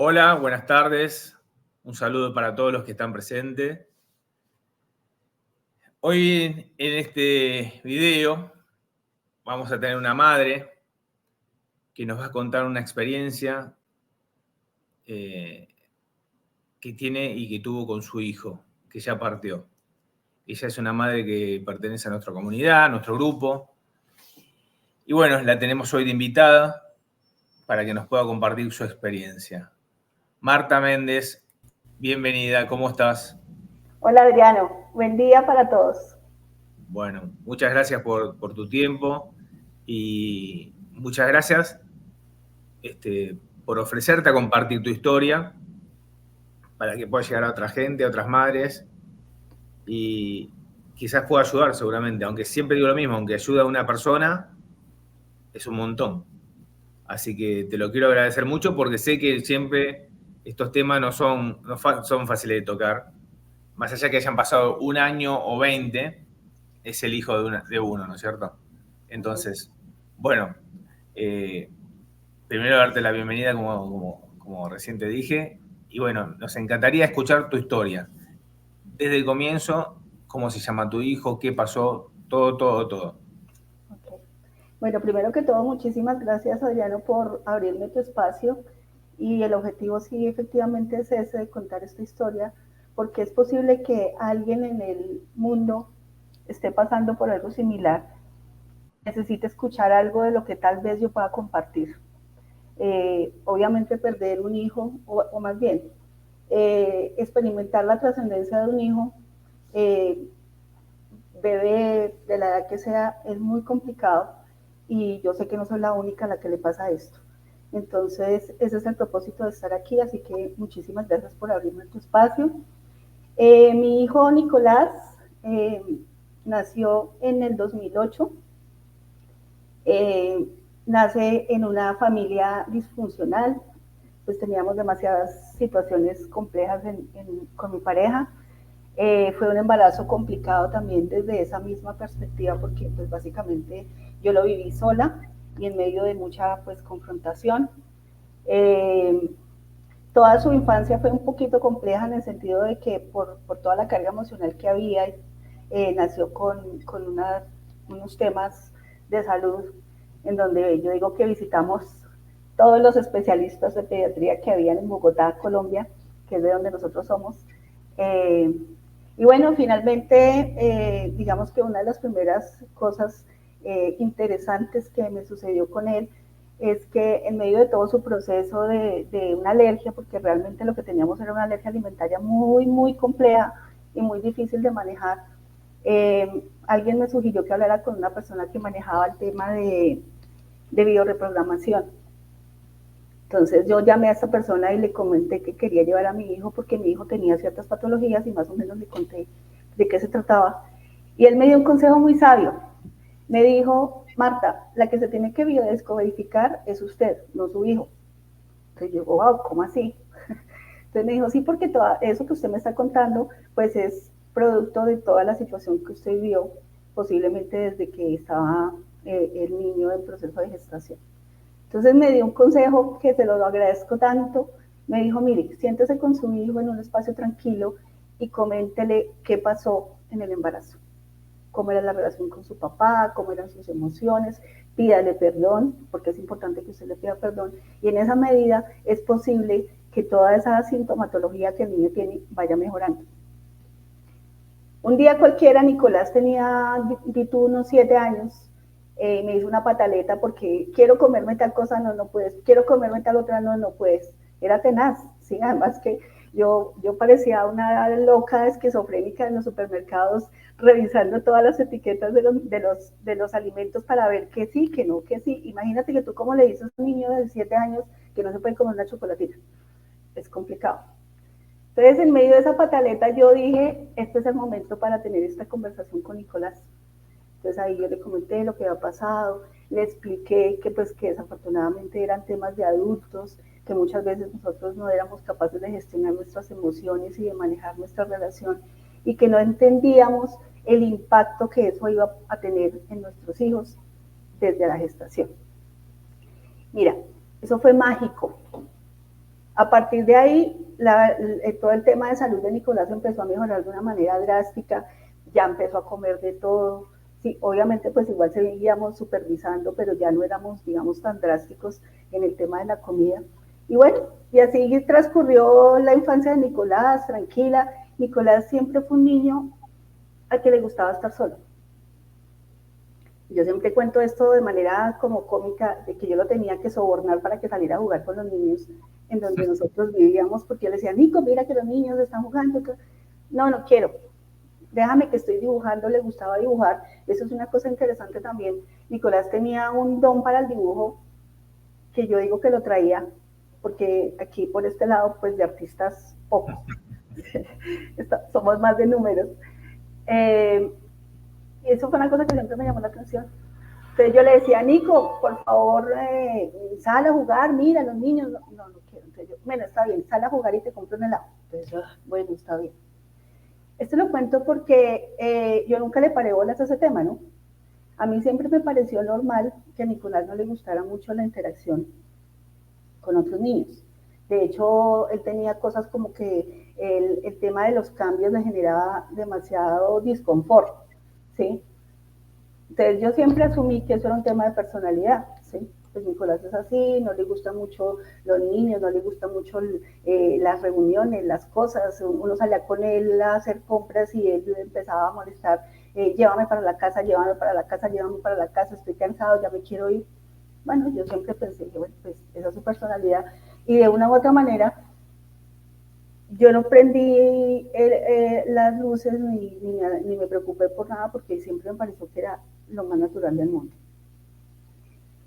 Hola, buenas tardes. Un saludo para todos los que están presentes. Hoy en este video vamos a tener una madre que nos va a contar una experiencia que tiene y que tuvo con su hijo, que ya partió. Ella es una madre que pertenece a nuestra comunidad, a nuestro grupo. Y bueno, la tenemos hoy de invitada para que nos pueda compartir su experiencia. Marta Méndez, bienvenida, ¿cómo estás? Hola Adriano, buen día para todos. Bueno, muchas gracias por tu tiempo y muchas gracias por ofrecerte a compartir tu historia para que pueda llegar a otra gente, a otras madres y quizás pueda ayudar seguramente, aunque siempre digo lo mismo, aunque ayuda a una persona, es un montón. Así que te lo quiero agradecer mucho porque sé que siempre estos temas no son fáciles de tocar. Más allá que hayan pasado un año o 20, es el hijo de uno, ¿no es cierto? Entonces, bueno, eh, primero darte la bienvenida como recién te dije, y bueno, nos encantaría escuchar tu historia. Desde el comienzo, cómo se llama tu hijo, qué pasó, todo. Okay. Bueno, primero que todo, muchísimas gracias Adriano por abrirme tu espacio y el objetivo sí efectivamente es ese de contar esta historia porque es posible que alguien en el mundo esté pasando por algo similar, necesite escuchar algo de lo que tal vez yo pueda compartir. Obviamente perder un hijo o más bien experimentar la trascendencia de un hijo eh, bebé, de la edad que sea, es muy complicado y yo sé que no soy la única a la que le pasa esto. Entonces, ese es el propósito de estar aquí, así que muchísimas gracias por abrirme tu espacio. Mi hijo Nicolás eh, nació en el 2008, eh, nace en una familia disfuncional, pues teníamos demasiadas situaciones complejas con mi pareja. Fue un embarazo complicado también desde esa misma perspectiva porque pues básicamente yo lo viví sola y en medio de mucha pues confrontación. Eh, Toda su infancia fue un poquito compleja en el sentido de que por toda la carga emocional que había, nació con unos temas de salud en donde yo digo que visitamos todos los especialistas de pediatría que habían en Bogotá, Colombia, que es de donde nosotros somos. Eh, y bueno, finalmente, digamos que una de las primeras cosas interesantes que me sucedió con él es que en medio de todo su proceso de una alergia, porque realmente lo que teníamos era una alergia alimentaria muy compleja y muy difícil de manejar, alguien me sugirió que hablara con una persona que manejaba el tema de bioreprogramación. Entonces yo llamé a esta persona y le comenté que quería llevar a mi hijo porque mi hijo tenía ciertas patologías y más o menos le conté de qué se trataba. Y él me dio un consejo muy sabio. Me dijo, Marta, la que se tiene que biodescodificar es usted, no su hijo. Entonces yo, wow, ¿cómo así? Entonces me dijo, sí, porque todo eso que usted me está contando, pues es producto de toda la situación que usted vivió, posiblemente desde que estaba el niño en proceso de gestación. Entonces me dio un consejo que se lo agradezco tanto. Me dijo, mire, siéntese con su hijo en un espacio tranquilo y coméntele qué pasó en el embarazo, cómo era la relación con su papá, cómo eran sus emociones, pídale perdón, porque es importante que usted le pida perdón, y en esa medida es posible que toda esa sintomatología que el niño tiene vaya mejorando. Un día cualquiera, Nicolás tenía unos 7 años, me hizo una pataleta porque quiero comerme tal cosa, no puedes, quiero comerme tal otra, no puedes. Era tenaz, ¿sí? Además que yo parecía una loca esquizofrénica en los supermercados revisando todas las etiquetas de los alimentos para ver que sí, que no, que sí. Imagínate que tú como le dices a un niño de 7 años que no se puede comer una chocolatina. Es complicado. Entonces, en medio de esa pataleta, yo dije, este es el momento para tener esta conversación con Nicolás. Entonces ahí yo le comenté lo que había pasado, le expliqué que pues que desafortunadamente eran temas de adultos, que muchas veces nosotros no éramos capaces de gestionar nuestras emociones y de manejar nuestra relación y que no entendíamos el impacto que eso iba a tener en nuestros hijos desde la gestación. Mira, eso fue mágico. A partir de ahí, todo el tema de salud de Nicolás empezó a mejorar de una manera drástica, ya empezó a comer de todo. Sí, obviamente pues igual seguíamos supervisando, pero ya no éramos, digamos, tan drásticos en el tema de la comida. Y bueno, y así transcurrió la infancia de Nicolás, tranquila. Nicolás siempre fue un niño al que le gustaba estar solo. Yo siempre cuento esto de manera como cómica, de que yo lo tenía que sobornar para que saliera a jugar con los niños en donde nosotros vivíamos, porque yo le decía, Nico, mira que los niños están jugando. No, no quiero. Déjame que estoy dibujando, le gustaba dibujar. Eso es una cosa interesante también. Nicolás tenía un don para el dibujo que yo digo que lo traía, porque aquí por este lado, pues de artistas pocos. Somos más de números. Y eso fue una cosa que siempre me llamó la atención. Entonces yo le decía, Nico, por favor, sal a jugar, mira, los niños, no quiero. Entonces yo, bueno, está bien, sal a jugar y te compro un helado. Entonces yo, bueno, está bien. Esto lo cuento porque yo nunca le paré bolas a ese tema, ¿no? A mí siempre me pareció normal que a Nicolás no le gustara mucho la interacción con otros niños. De hecho, él tenía cosas como que el tema de los cambios le generaba demasiado disconfort, ¿sí? Entonces yo siempre asumí que eso era un tema de personalidad, ¿sí? Pues Nicolás es así, no le gustan mucho los niños, no le gustan mucho las reuniones, las cosas, uno salía con él a hacer compras y él empezaba a molestar, llévame para la casa, llévame para la casa, llévame para la casa, estoy cansado, ya me quiero ir. Bueno, yo siempre pensé que, bueno, pues esa es su personalidad y de una u otra manera yo no prendí las luces ni me preocupé por nada porque siempre me pareció que era lo más natural del mundo.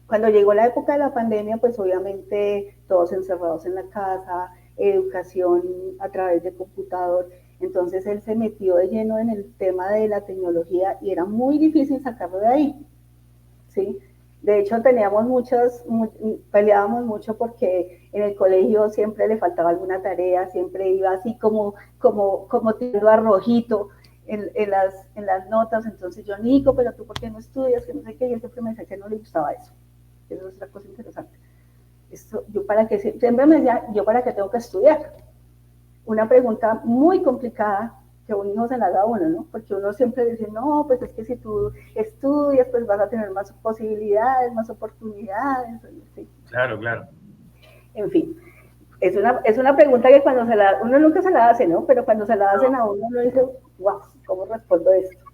Cuando llegó la época de la pandemia, pues obviamente todos encerrados en la casa, educación a través de computador, entonces él se metió de lleno en el tema de la tecnología y era muy difícil sacarlo de ahí, ¿sí? De hecho, peleábamos mucho porque en el colegio siempre le faltaba alguna tarea, siempre iba así como tirando a rojito en las notas. Entonces yo, Nico, pero tú por qué no estudias, que no sé qué, y él siempre me decía que no le gustaba eso. Eso es otra cosa interesante. Siempre me decía, yo para qué tengo que estudiar. Una pregunta muy complicada que un hijo se la da a uno, ¿no? Porque uno siempre dice, no, pues es que si tú estudias, pues vas a tener más posibilidades, más oportunidades. ¿Sí? Claro, claro. En fin, es una pregunta que uno nunca se la hace, ¿no? Pero cuando se la hacen a uno dice, wow, ¿cómo respondo esto?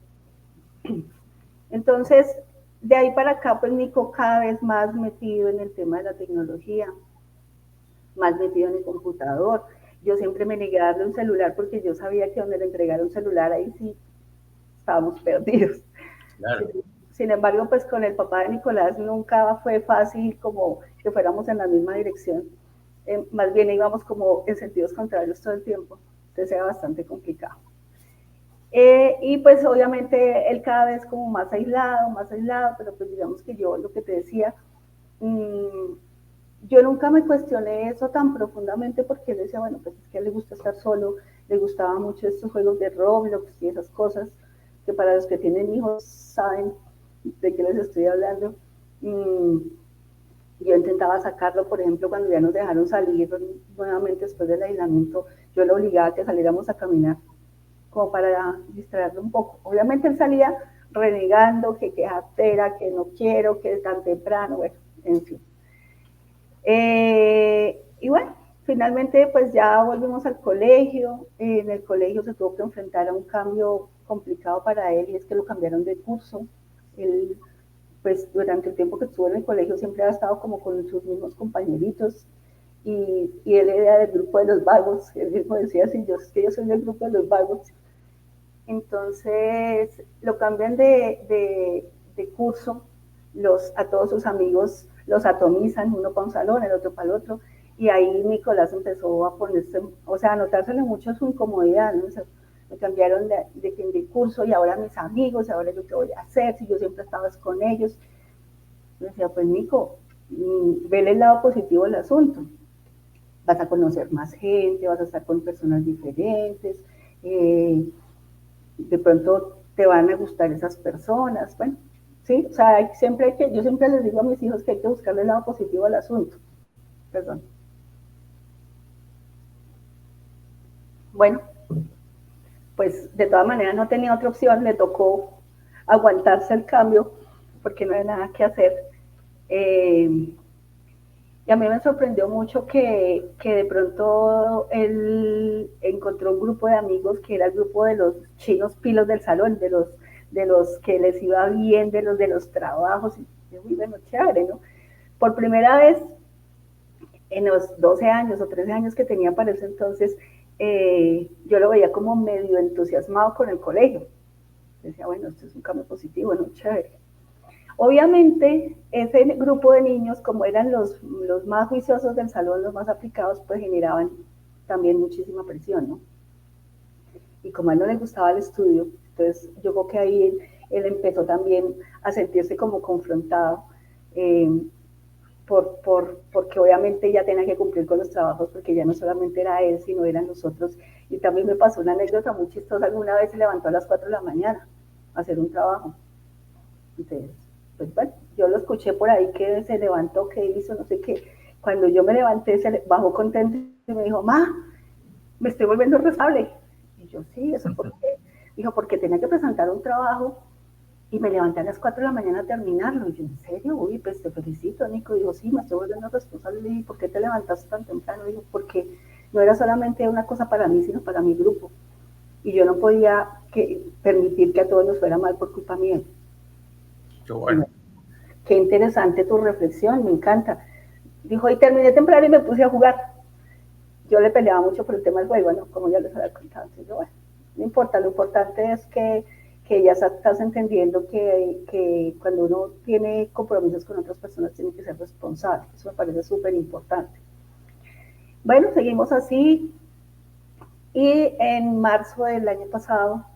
Entonces, de ahí para acá, pues Nico cada vez más metido en el tema de la tecnología, más metido en el computador. Yo siempre me negué a darle un celular porque yo sabía que donde le entregara un celular, ahí sí estábamos perdidos. Claro. Sin embargo, pues con el papá de Nicolás nunca fue fácil como que fuéramos en la misma dirección. Más bien íbamos como en sentidos contrarios todo el tiempo. Entonces era bastante complicado. Y pues obviamente él cada vez como más aislado, pero pues digamos que yo lo que te decía, yo nunca me cuestioné eso tan profundamente porque él decía, bueno, pues es que a él le gusta estar solo, le gustaban mucho estos juegos de Roblox y esas cosas, que para los que tienen hijos saben de qué les estoy hablando. Yo intentaba sacarlo, por ejemplo, cuando ya nos dejaron salir nuevamente después del aislamiento, yo lo obligaba a que saliéramos a caminar, como para distraerlo un poco. Obviamente él salía renegando, que jatera, que no quiero, que es tan temprano, bueno, en fin. Y bueno, finalmente pues ya volvimos al colegio. En el colegio se tuvo que enfrentar a un cambio complicado para él y es que lo cambiaron de curso. Él pues durante el tiempo que estuvo en el colegio siempre ha estado como con sus mismos compañeritos y él era del grupo de los vagos. Él mismo decía así, es que yo soy del grupo de los vagos. Entonces lo cambian de curso, a todos sus amigos los atomizan, uno para un salón, el otro para el otro, y ahí Nicolás empezó a ponerse, o sea, a notársele mucho su incomodidad, ¿no? O sea, me cambiaron de curso y ahora mis amigos, ahora yo qué voy a hacer, si yo siempre estaba con ellos. Yo decía, pues Nico, vele el lado positivo del asunto, vas a conocer más gente, vas a estar con personas diferentes, de pronto te van a gustar esas personas, bueno, sí, o sea, yo siempre les digo a mis hijos que hay que buscarle el lado positivo al asunto, perdón. bueno, pues de todas maneras no tenía otra opción, le tocó aguantarse el cambio porque no hay nada que hacer. Y a mí me sorprendió mucho que de pronto él encontró un grupo de amigos que era el grupo de los chinos pilos del salón, de los que les iba bien, de los trabajos. Y yo, uy, bueno, chévere, ¿no? Por primera vez en los 12 años o 13 años que tenía para ese entonces, yo lo veía como medio entusiasmado con el colegio. Decía, bueno, esto es un cambio positivo, ¿no? Chévere. Obviamente, ese grupo de niños, como eran los más juiciosos del salón, los más aplicados, pues generaban también muchísima presión, ¿no? Y como a él no le gustaba el estudio, entonces yo creo que ahí él empezó también a sentirse como confrontado, porque obviamente ya tenía que cumplir con los trabajos, porque ya no solamente era él, sino eran nosotros. Y también me pasó una anécdota muy chistosa, alguna vez se levantó a las 4 de la mañana a hacer un trabajo. Entonces, pues bueno, yo lo escuché por ahí que se levantó, que hizo, no sé qué. Cuando yo me levanté, se bajó contento y me dijo, ma, me estoy volviendo responsable. Y yo, sí, ¿eso por qué? Dijo, porque tenía que presentar un trabajo y me levanté a las 4 de la mañana a terminarlo. Y yo, ¿en serio? Uy, pues te felicito, Nico. Dijo, sí, me estoy volviendo responsable. Le dije, ¿por qué te levantaste tan temprano? Dijo, porque no era solamente una cosa para mí, sino para mi grupo. Y yo no podía permitir que a todos nos fuera mal por culpa mía. Qué bueno. Qué interesante tu reflexión, me encanta. Dijo, y terminé temprano y me puse a jugar. Yo le peleaba mucho por el tema del juego, ¿no? Como ya les había contado. Entonces, bueno, no importa, lo importante es que ya estás entendiendo que cuando uno tiene compromisos con otras personas tiene que ser responsable. Eso me parece súper importante. Bueno, seguimos así. Y en marzo del año pasado,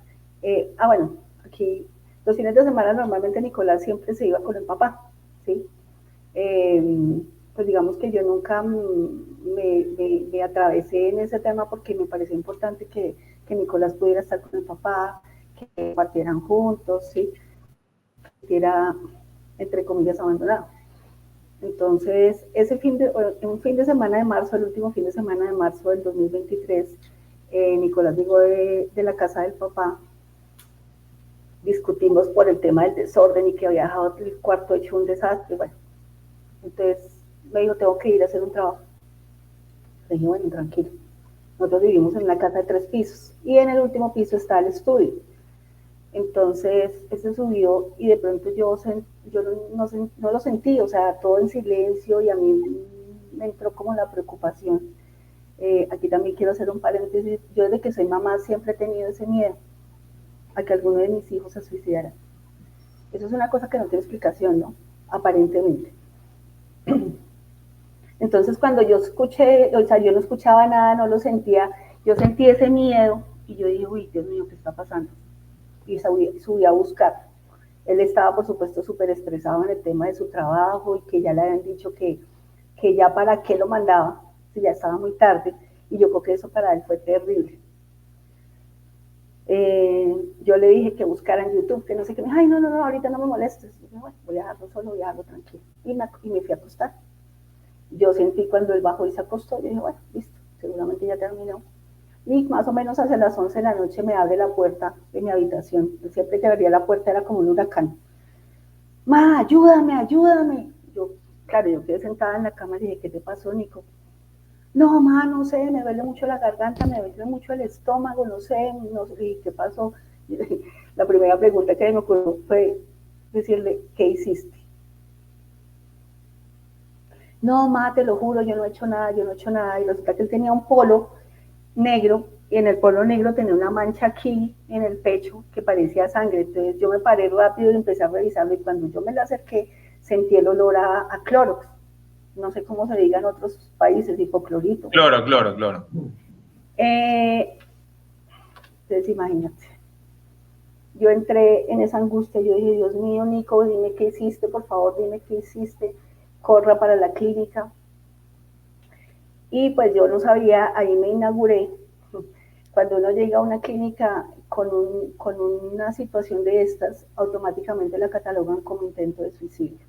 bueno, aquí los fines de semana normalmente Nicolás siempre se iba con el papá, ¿sí? Pues digamos que yo nunca me atravesé en ese tema porque me pareció importante que Nicolás pudiera estar con el papá, que partieran juntos, ¿sí? Que era, entre comillas, abandonado. Entonces, un fin de semana de marzo, el último fin de semana de marzo del 2023, Nicolás llegó de la casa del papá. Discutimos por el tema del desorden y que había dejado el cuarto hecho un desastre. Bueno, entonces me dijo, tengo que ir a hacer un trabajo. Le dije, bueno, tranquilo. Nosotros vivimos en una casa de 3 pisos y en el último piso está el estudio. Entonces, se subió y de pronto yo no lo sentí, o sea, todo en silencio y a mí me entró como la preocupación. Aquí también quiero hacer un paréntesis. Yo desde que soy mamá siempre he tenido ese miedo a que alguno de mis hijos se suicidara. Eso es una cosa que no tiene explicación, ¿no? Aparentemente. Entonces cuando yo escuché, o sea, yo no escuchaba nada, no lo sentía, yo sentí ese miedo y yo dije, uy, Dios mío, ¿qué está pasando? Y subí a buscar. Él estaba, por supuesto, súper estresado en el tema de su trabajo y que ya le habían dicho que ya para qué lo mandaba, si ya estaba muy tarde, y yo creo que eso para él fue terrible. Yo le dije que buscara en YouTube, que no sé qué, ay, no, ahorita no me molestes. Y dije, bueno, voy a dejarlo solo, voy a dejarlo tranquilo. Y me fui a acostar. Yo sentí cuando él bajó y se acostó, yo dije, bueno, listo, seguramente ya terminó. Y más o menos hacia las 11 de la noche me abre la puerta de mi habitación. Siempre que abría la puerta era como un huracán. Ma, ayúdame, ayúdame. Yo, claro, yo quedé sentada en la cama y dije, ¿qué te pasó, Nico? No, ma, no sé, me duele mucho la garganta, me duele mucho el estómago, no sé, ¿qué pasó? La primera pregunta que me ocurrió fue decirle, ¿qué hiciste? No, ma, te lo juro, yo no he hecho nada. Y resulta que él tenía un polo negro, y en el polo negro tenía una mancha aquí en el pecho que parecía sangre. Entonces yo me paré rápido y empecé a revisarlo, y cuando yo me le acerqué, sentí el olor a Clorox. No sé cómo se diga en otros países, hipoclorito. Cloro. Entonces imagínate. Yo entré en esa angustia, yo dije, Dios mío, Nico, dime qué hiciste, por favor, dime qué hiciste, corra para la clínica. Y pues yo no sabía, ahí me inauguré. Cuando uno llega a una clínica con una situación de estas, automáticamente la catalogan como intento de suicidio.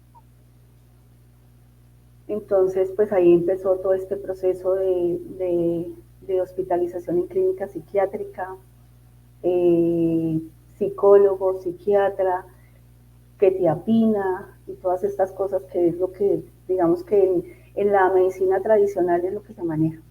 Entonces, pues ahí empezó todo este proceso de de hospitalización en clínica psiquiátrica, psicólogo, psiquiatra, quetiapina y todas estas cosas que es lo que, digamos que en la medicina tradicional es lo que se maneja.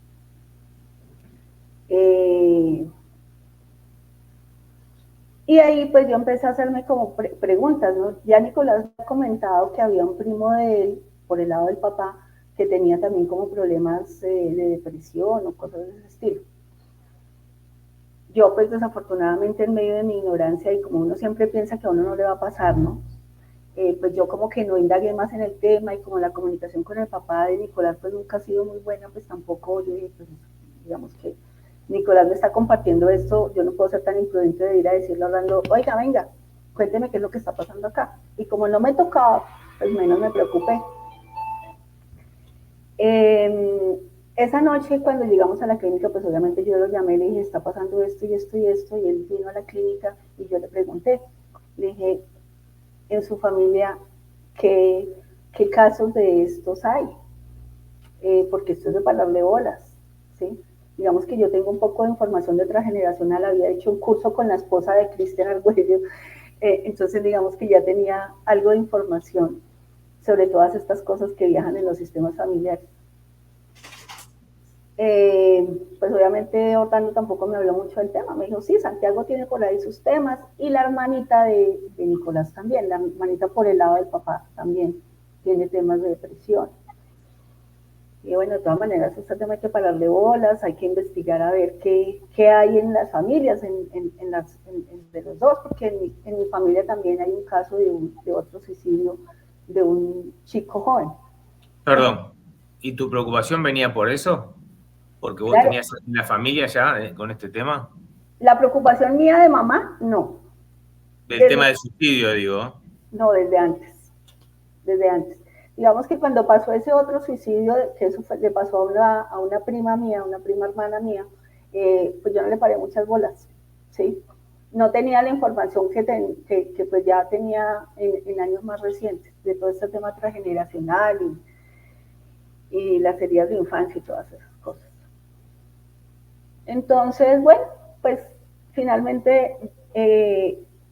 Y ahí pues yo empecé a hacerme como preguntas, ¿no? Ya Nicolás ha comentado que había un primo de él, por el lado del papá, que tenía también como problemas de depresión o cosas de ese estilo. Yo pues desafortunadamente en medio de mi ignorancia y como uno siempre piensa que a uno no le va a pasar, ¿no? Pues yo como que no indagué más en el tema y como la comunicación con el papá de Nicolás pues nunca ha sido muy buena, pues tampoco yo dije, pues digamos que Nicolás me está compartiendo esto, yo no puedo ser tan imprudente de ir a decirle hablando, oiga, venga, cuénteme qué es lo que está pasando acá. Y como no me tocaba, pues menos me preocupé. Esa noche cuando llegamos a la clínica, pues obviamente yo lo llamé, le dije, está pasando esto y esto y esto, y él vino a la clínica y yo le pregunté, le dije, en su familia, ¿qué casos de estos hay? Porque esto es de pararle bolas, ¿sí? Digamos que yo tengo un poco de información de transgeneracional, había hecho un curso con la esposa de Cristian Argüello, entonces digamos que ya tenía algo de información sobre todas estas cosas que viajan en los sistemas familiares. Pues obviamente Orlando tampoco me habló mucho del tema, me dijo, sí, Santiago tiene por ahí sus temas, y la hermanita de Nicolás también, la hermanita por el lado del papá también tiene temas de depresión. Y bueno, de todas maneras, este tema hay que pararle bolas, hay que investigar a ver qué hay en las familias, de los dos, porque en mi familia también hay un caso de otro suicidio de un chico joven. Perdón, ¿y tu preocupación venía por eso? ¿Porque vos Claro, tenías una familia ya con este tema? la preocupación mía de mamá, no. Del tema Desde, del suicidio, digo. no, desde antes. Desde antes. Digamos que cuando pasó ese otro suicidio, que eso le pasó a una prima mía, una prima hermana mía, pues yo no le paré muchas bolas, ¿sí? No tenía la información que pues ya tenía en años más recientes, de todo este tema transgeneracional y las heridas de infancia y todas esas cosas. Entonces, bueno, pues finalmente,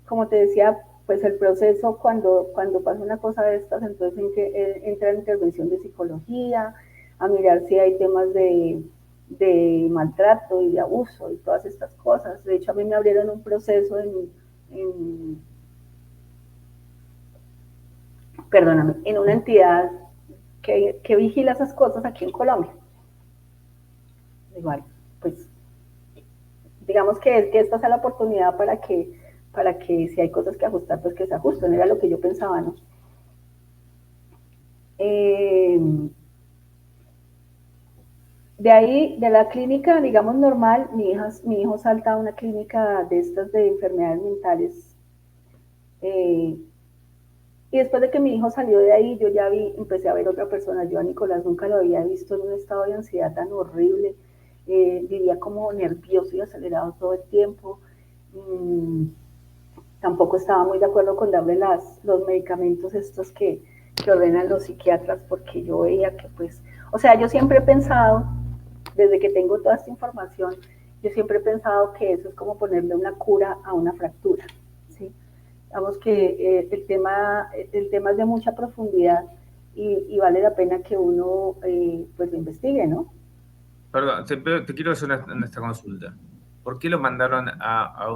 como te decía, pues el proceso cuando pasa una cosa de estas, entonces entra la intervención de psicología, a mirar si hay temas de maltrato y de abuso y todas estas cosas. De hecho, a mí me abrieron un proceso perdóname, en una entidad que vigila esas cosas aquí en Colombia. Igual, pues digamos que esta sea la oportunidad para que si hay cosas que ajustar, pues que se ajusten, era lo que yo pensaba, ¿no? De ahí, de la clínica, digamos, normal, mi hijo salta a una clínica de estas de enfermedades mentales. Y después de que mi hijo salió de ahí, yo ya empecé a ver otra persona. Yo a Nicolás nunca lo había visto en un estado de ansiedad tan horrible. Vivía como nervioso y acelerado todo el tiempo. Tampoco estaba muy de acuerdo con darle los medicamentos estos que ordenan los psiquiatras, porque yo veía que pues, o sea, yo siempre he pensado, desde que tengo toda esta información, yo siempre he pensado que eso es como ponerle una cura a una fractura, ¿sí? Digamos que el tema es de mucha profundidad y vale la pena que uno pues lo investigue, ¿no? Perdón, te quiero hacer esta consulta. ¿Por qué lo mandaron a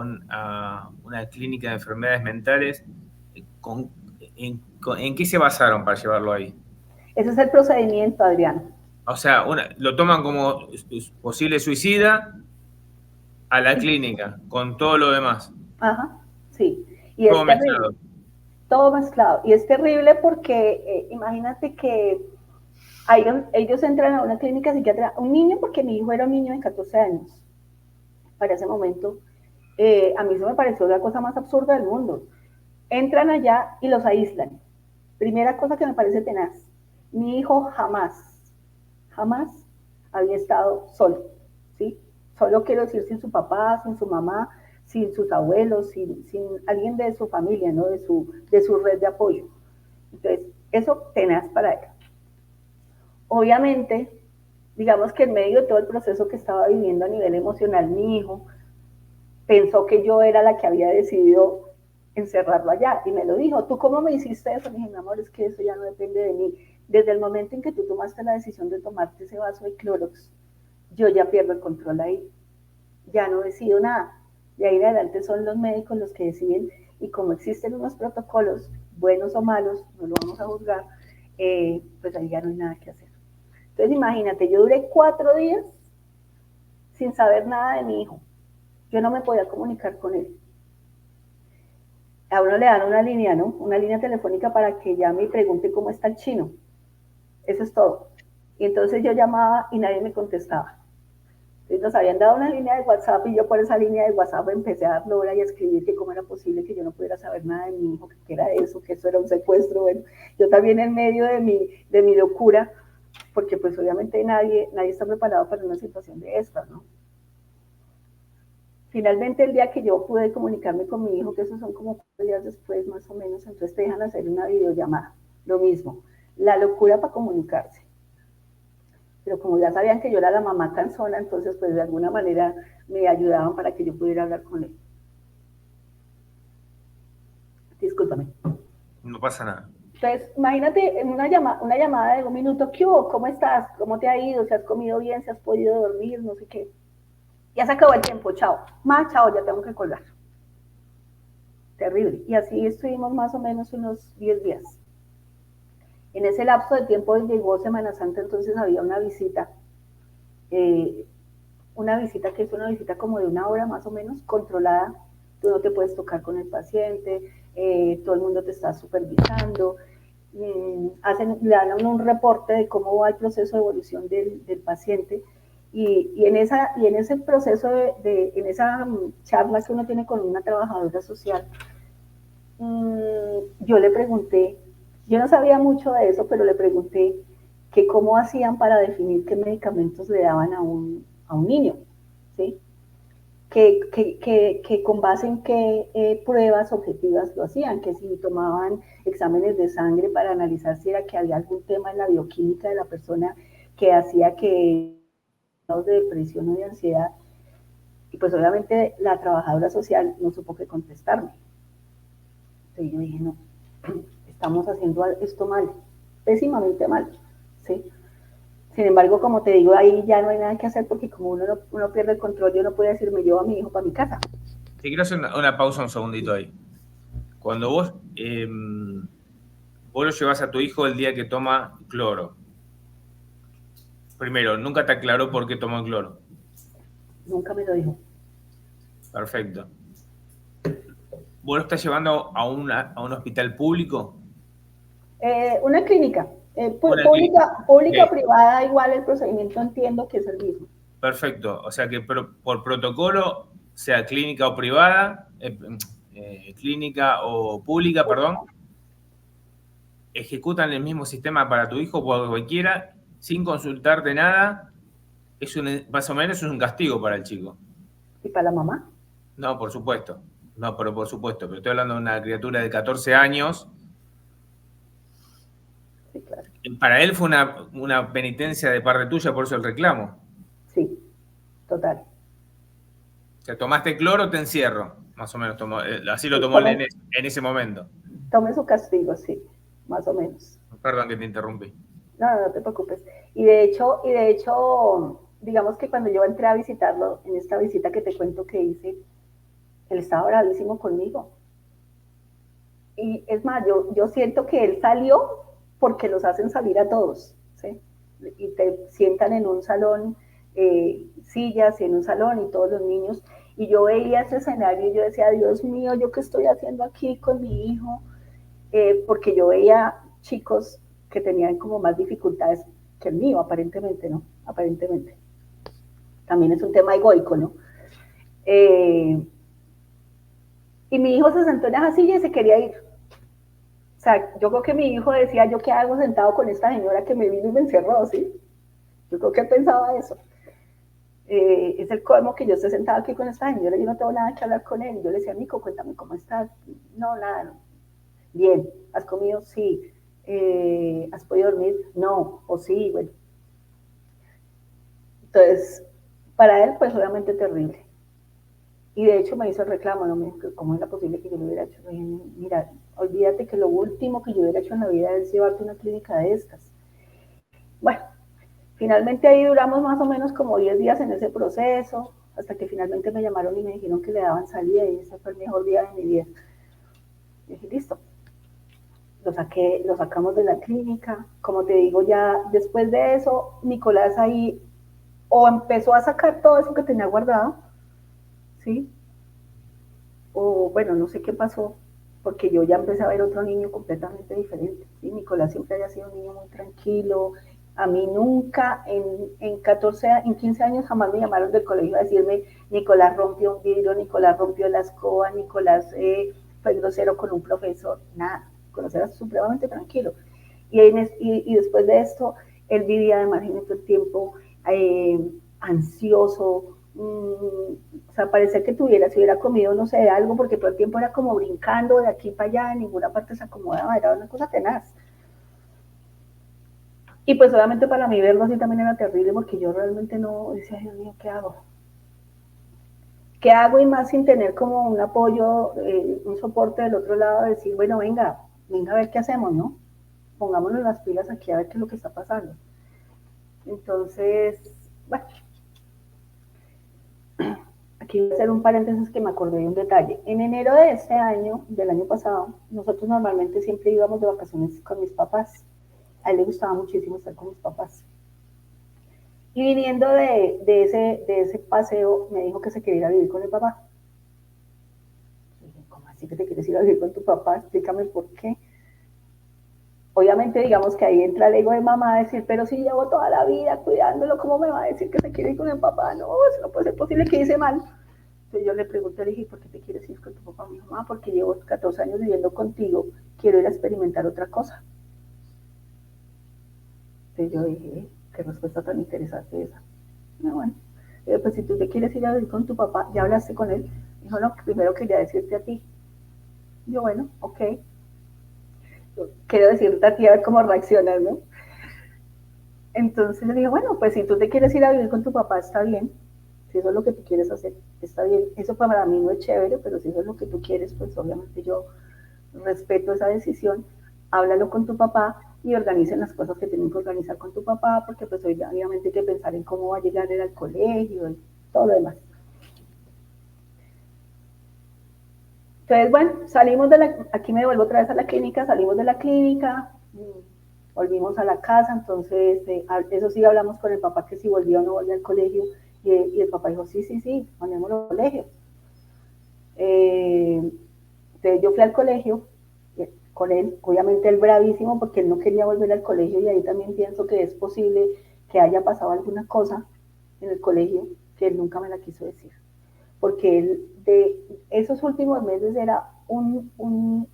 una clínica de enfermedades mentales? ¿En qué se basaron para llevarlo ahí? Ese es el procedimiento, Adrián. O sea, lo toman como posible suicida a la Sí. clínica, con todo lo demás. Ajá, sí. Y Todo es terrible. mezclado. Todo mezclado. Y es terrible porque imagínate que ellos entran a una clínica psiquiátrica, un niño, porque mi hijo era un niño de 14 años para ese momento, a mí se me pareció la cosa más absurda del mundo. Entran allá y los aíslan. Primera cosa que me parece tenaz. Mi hijo jamás había estado solo, ¿sí? Solo quiero decir sin su papá, sin su mamá, sin sus abuelos, sin alguien de su familia, ¿no? De su red de apoyo. Entonces, eso tenaz para él. Obviamente, digamos que en medio de todo el proceso que estaba viviendo a nivel emocional, mi hijo pensó que yo era la que había decidido encerrarlo allá y me lo dijo, ¿tú cómo me hiciste eso? Le dije, mi amor, es que eso ya no depende de mí. Desde el momento en que tú tomaste la decisión de tomarte ese vaso de Clorox, yo ya pierdo el control ahí, ya no decido nada. De ahí en adelante son los médicos los que deciden y como existen unos protocolos, buenos o malos, no lo vamos a juzgar, pues ahí ya no hay nada que hacer. Entonces imagínate, yo duré 4 días sin saber nada de mi hijo. Yo no me podía comunicar con él. A uno le dan una línea, ¿no? Una línea telefónica para que llame y pregunte cómo está el chino. Eso es todo. Y entonces yo llamaba y nadie me contestaba. Entonces nos habían dado una línea de WhatsApp y yo por esa línea de WhatsApp empecé a dar hora y a escribir que cómo era posible que yo no pudiera saber nada de mi hijo, que era eso, que eso era un secuestro. Bueno, yo también en medio de mi locura, porque pues obviamente nadie está preparado para una situación de estas, ¿no? Finalmente el día que yo pude comunicarme con mi hijo, que esos son como 4 días después más o menos, entonces te dejan hacer una videollamada, lo mismo, la locura para comunicarse. Pero como ya sabían que yo era la mamá cansona, entonces pues de alguna manera me ayudaban para que yo pudiera hablar con él. Discúlpame. No pasa nada. Entonces, imagínate en una llamada de 1 minuto, ¿qué hubo? ¿Cómo estás? ¿Cómo te ha ido? ¿Si has comido bien? ¿Si has podido dormir? No sé qué. Ya se acabó el tiempo, chao. Chao, ya tengo que colgar. Terrible. Y así estuvimos más o menos unos 10 días. En ese lapso de tiempo llegó Semana Santa, entonces había eh, una visita que es una visita como de 1 hora más o menos, controlada. Tú no te puedes tocar con el paciente, todo el mundo te está supervisando, le dan un reporte de cómo va el proceso de evolución del paciente. Y en ese proceso, en esa charla que uno tiene con una trabajadora social, yo le pregunté, yo no sabía mucho de eso, pero le pregunté que cómo hacían para definir qué medicamentos le daban a un niño, ¿sí? Que con base en qué pruebas objetivas lo hacían, que si tomaban exámenes de sangre para analizar si era que había algún tema en la bioquímica de la persona que hacía que de depresión o de ansiedad. Y pues obviamente la trabajadora social no supo qué contestarme. Entonces yo dije, no, estamos haciendo esto mal, pésimamente mal, ¿sí? Sin embargo, como te digo, ahí ya no hay nada que hacer porque como uno pierde el control, yo no puedo decirme llevo a mi hijo para mi casa. Te quiero hacer una pausa un segundito ahí. Cuando vos lo llevas a tu hijo el día que toma cloro, primero, ¿nunca te aclaró por qué tomó el cloro? Nunca me lo dijo. Perfecto. ¿Vos lo estás llevando a un hospital público? Una clínica, Una clínica. pública, Okay. privada, igual el procedimiento entiendo que es el mismo. Perfecto. O sea que por protocolo, sea clínica o privada, clínica o pública, perdón, ejecutan el mismo sistema para tu hijo por cualquiera, sin consultarte nada. Más o menos es un castigo para el chico. ¿Y para la mamá? No, por supuesto. No, pero por supuesto. Pero estoy hablando de una criatura de 14 años. Sí, claro. Para él fue una penitencia de parte tuya, por eso el reclamo. Sí, total. O sea, tomaste cloro, te encierro. Más o menos, así lo Sí, tomó en ese momento. tome su castigo, sí, más o menos. Perdón que te interrumpí. No, no te preocupes. Y de hecho, digamos que cuando yo entré a visitarlo, en esta visita que te cuento que hice, él estaba bravísimo conmigo. Y es más, yo siento que él salió porque los hacen salir a todos, ¿sí? Y te sientan en un salón, sillas en un salón y todos los niños. Y yo veía ese escenario y yo decía, Dios mío, ¿yo qué estoy haciendo aquí con mi hijo? Porque yo veía chicos que tenían como más dificultades que el mío, aparentemente, ¿no? Aparentemente. También es un tema egoico, ¿no? Y mi hijo se sentó en esa silla y se quería ir. O sea, yo creo que mi hijo decía, ¿yo qué hago sentado con esta señora que me vino y me encerró, sí? Yo creo que él pensaba eso. Es el colmo que yo esté sentado aquí con esta señora, yo no tengo nada que hablar con él. Yo le decía, Nico, cuéntame cómo estás. No, nada, no. Bien, ¿has comido? Sí. ¿Has podido dormir? No, o sí, bueno. Entonces, para él, pues obviamente terrible. Y de hecho me hizo el reclamo, ¿no? Me dijo que cómo era posible que yo lo hubiera hecho. Le dije, mira, olvídate que lo último que yo hubiera hecho en la vida es llevarte a una clínica de estas. Bueno, finalmente ahí duramos más o menos como 10 días en ese proceso, hasta que finalmente me llamaron y me dijeron que le daban salida y ese fue el mejor día de mi vida. Y dije, listo. Lo sacamos de la clínica. Como te digo, ya después de eso, Nicolás ahí o empezó a sacar todo eso que tenía guardado, ¿sí? O bueno, no sé qué pasó, porque yo ya empecé a ver otro niño completamente diferente, ¿sí? Nicolás siempre había sido un niño muy tranquilo, a mí nunca, en 14, en 15 años jamás me llamaron del colegio a decirme, Nicolás rompió un vidrio, Nicolás rompió la escoba, Nicolás fue grosero con un profesor, nada, Nicolás era supremamente tranquilo. Y después de esto, él vivía además en todo el tiempo ansioso, o sea, parecía que si hubiera comido, no sé, algo, porque todo el tiempo era como brincando de aquí para allá, en ninguna parte se acomodaba, era una cosa tenaz. Y pues obviamente para mí verlo así también era terrible, porque yo realmente no decía, Dios mío, ¿qué hago? ¿Qué hago? Y más sin tener como un apoyo, un soporte del otro lado, de decir, bueno, venga a ver qué hacemos, ¿no? Pongámonos las pilas aquí a ver qué es lo que está pasando. Entonces, bueno, aquí voy a hacer un paréntesis que me acordé de un detalle. En enero de este año, del año pasado, nosotros normalmente siempre íbamos de vacaciones con mis papás. A él le gustaba muchísimo estar con mis papás. Y viniendo de ese paseo, me dijo que se quería ir a vivir con el papá. Y dije, ¿cómo así que te quieres ir a vivir con tu papá? Explícame por qué. Obviamente, digamos que ahí entra el ego de mamá a decir, pero si llevo toda la vida cuidándolo, ¿cómo me va a decir que se quiere ir con el papá? No, eso no puede ser posible que hice mal. Entonces yo le pregunté, le dije, ¿por qué te quieres ir con tu papá? Mi mamá, porque llevo 14 años viviendo contigo, quiero ir a experimentar otra cosa. Entonces yo dije, qué respuesta tan interesante esa. No, bueno, pues si tú te quieres ir a vivir con tu papá, ¿ya hablaste con él? Dijo, no, primero quería decirte a ti. Yo, bueno, ok. Quiero decirte a ti a ver cómo reaccionas, ¿no? Entonces le dije, bueno, pues si tú te quieres ir a vivir con tu papá, está bien. Si eso es lo que tú quieres hacer, está bien. Eso para mí no es chévere, pero si eso es lo que tú quieres, pues obviamente yo respeto esa decisión. Háblalo con tu papá y organicen las cosas que tienen que organizar con tu papá, porque pues obviamente hay que pensar en cómo va a llegar él al colegio y todo lo demás. Entonces, bueno, salimos aquí me devuelvo otra vez a la clínica, salimos de la clínica, volvimos a la casa, entonces eso sí hablamos con el papá que si volvió o no volvió al colegio, y el papá dijo, sí, mandémoslo al colegio. Entonces yo fui al colegio con él, obviamente él bravísimo porque él no quería volver al colegio, y ahí también pienso que es posible que haya pasado alguna cosa en el colegio que él nunca me la quiso decir, porque él de esos últimos meses era una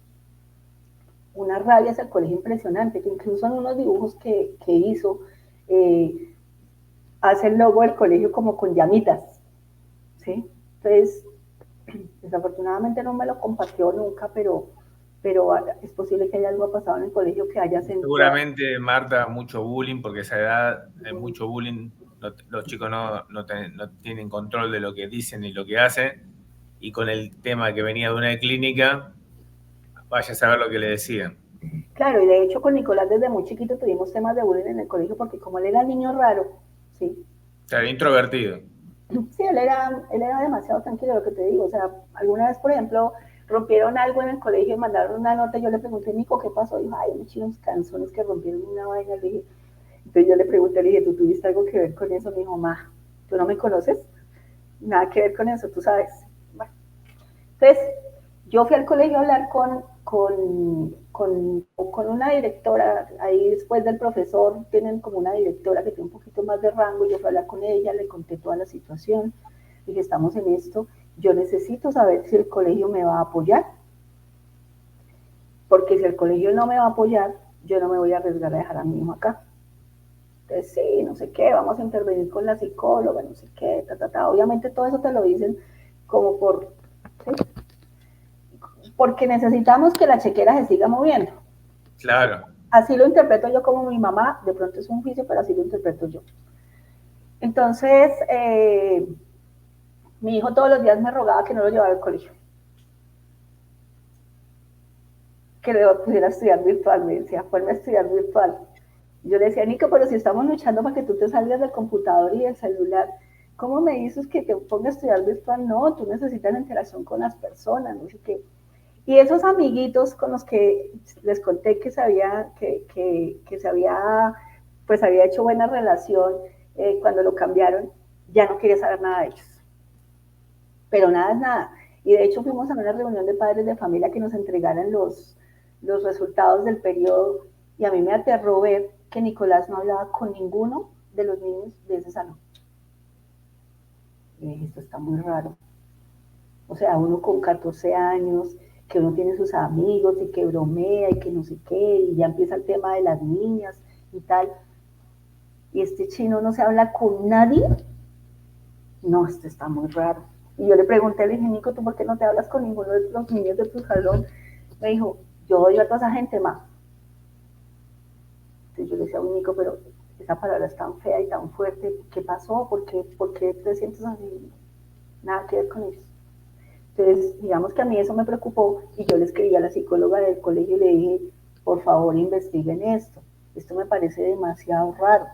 rabia hacia el colegio impresionante, que incluso en unos dibujos que hizo, hace el logo del colegio como con llamitas, ¿sí? Entonces, desafortunadamente no me lo compartió nunca, pero es posible que haya algo pasado en el colegio que haya sentido. Seguramente, Marta, mucho bullying, porque a esa edad hay mucho bullying, los chicos no tienen control de lo que dicen y lo que hacen, y con el tema que venía de una clínica, vaya a saber lo que le decían. Claro, y de hecho con Nicolás desde muy chiquito tuvimos temas de bullying en el colegio, porque como él era el niño raro, ¿sí? Claro, introvertido. Sí, él era demasiado tranquilo, lo que te digo. O sea, alguna vez, por ejemplo, rompieron algo en el colegio y mandaron una nota, y yo le pregunté, Nico, ¿qué pasó? Dijo, ay, unos chinos canzones que rompieron una vaina. Le dije, entonces yo le pregunté, le dije, ¿tú tuviste algo que ver con eso? Me dijo, ma, ¿tú no me conoces? Nada que ver con eso, tú sabes. Bueno, entonces, yo fui al colegio a hablar con una directora, ahí después del profesor tienen como una directora que tiene un poquito más de rango, yo fui a hablar con ella, le conté toda la situación, dije, estamos en esto, yo necesito saber si el colegio me va a apoyar, porque si el colegio no me va a apoyar, yo no me voy a arriesgar a dejar a mi hijo acá. Entonces, sí, no sé qué, vamos a intervenir con la psicóloga, no sé qué, Obviamente todo eso te lo dicen como ¿sí? Porque necesitamos que la chequera se siga moviendo. Claro. Así lo interpreto yo como mi mamá, de pronto es un juicio, pero así lo interpreto yo. Entonces, mi hijo todos los días me rogaba que no lo llevara al colegio, que lo pudiera estudiar virtual. Me decía, ponme a estudiar virtual. Yo le decía, Nico, pero si estamos luchando para que tú te salgas del computador y del celular, ¿cómo me dices que te pongas a estudiar virtual? No, tú necesitas la interacción con las personas, no sé qué. Y esos amiguitos con los que les conté que se había, que se había, pues había hecho buena relación, cuando lo cambiaron, ya no quería saber nada de ellos. Pero nada es nada. Y de hecho fuimos a una reunión de padres de familia que nos entregaran los resultados del periodo, y a mí me aterró ver que Nicolás no hablaba con ninguno de los niños de ese salón. Y dije, esto está muy raro. O sea, uno con 14 años, que uno tiene sus amigos y que bromea y que no sé qué, y ya empieza el tema de las niñas y tal. Y este chino no se habla con nadie. No, esto está muy raro. Y yo le pregunté, le dije, Nico, ¿tú por qué no te hablas con ninguno de los niños de tu salón? Me dijo, yo odio a toda esa gente más. Entonces yo le decía, Nico, pero esa palabra es tan fea y tan fuerte, ¿qué pasó? ¿Por qué te sientes así? Nada que ver con eso. Entonces, digamos que a mí eso me preocupó, y yo le escribí a la psicóloga del colegio y le dije, por favor, investiguen esto. Esto me parece demasiado raro.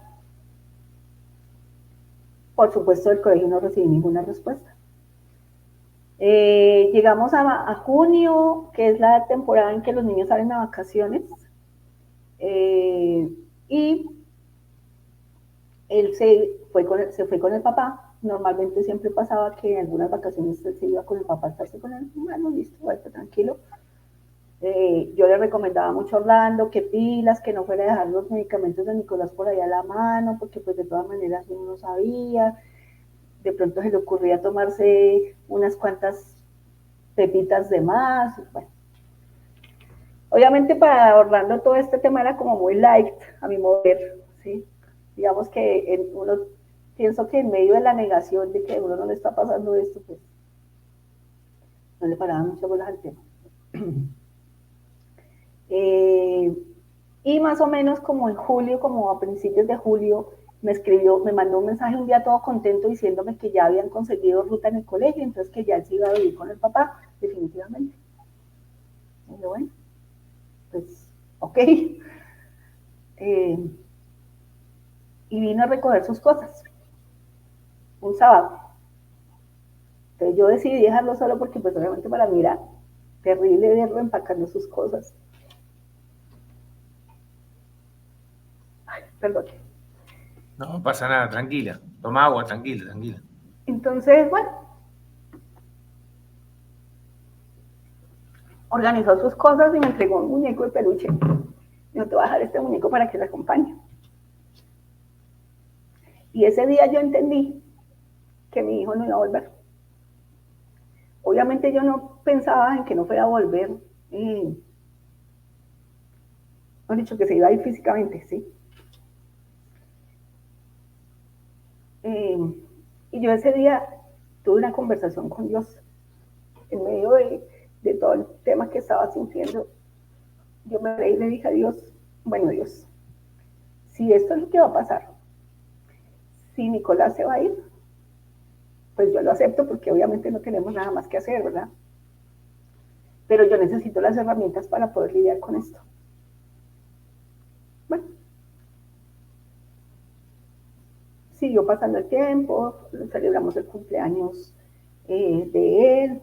Por supuesto, del colegio no recibí ninguna respuesta. Llegamos a junio, que es la temporada en que los niños salen a vacaciones, y él se fue con el papá. Normalmente siempre pasaba que en algunas vacaciones él se iba con el papá a estarse con él. Bueno, listo, vaya, tranquilo. Yo le recomendaba mucho a Orlando que pilas, que no fuera a dejar los medicamentos de Nicolás por ahí a la mano, porque pues de todas maneras uno no sabía. De pronto se le ocurría tomarse unas cuantas pepitas de más. Bueno, obviamente para Orlando todo este tema era como muy light, a mi modo de ver, ¿sí? Digamos que uno, pienso que en medio de la negación de que a uno no le está pasando esto, pues no le paraba mucho bolas al tema. Y más o menos como en julio, como a principios de julio, me mandó un mensaje un día todo contento diciéndome que ya habían conseguido ruta en el colegio, entonces que ya él se iba a vivir con el papá, definitivamente. Y dije, bueno, pues, ok. Y vino a recoger sus cosas, un sábado. Entonces yo decidí dejarlo solo porque pues obviamente para mí era terrible verlo empacando sus cosas. Ay, perdón. No pasa nada, tranquila. Toma agua, tranquila, tranquila. Entonces, bueno, organizó sus cosas y me entregó un muñeco de peluche. No te voy a dejar este muñeco para que le acompañe. Y ese día yo entendí que mi hijo no iba a volver. Obviamente yo no pensaba en que no fuera a volver, han dicho que se iba a ir físicamente, ¿sí? Y yo ese día tuve una conversación con Dios en medio de todo el tema que estaba sintiendo. Yo me reí y le dije a Dios, bueno Dios, si esto es lo que va a pasar, si Nicolás se va a ir, pues yo lo acepto porque obviamente no tenemos nada más que hacer, ¿verdad? Pero yo necesito las herramientas para poder lidiar con esto. Bueno, siguió pasando el tiempo, celebramos el cumpleaños de él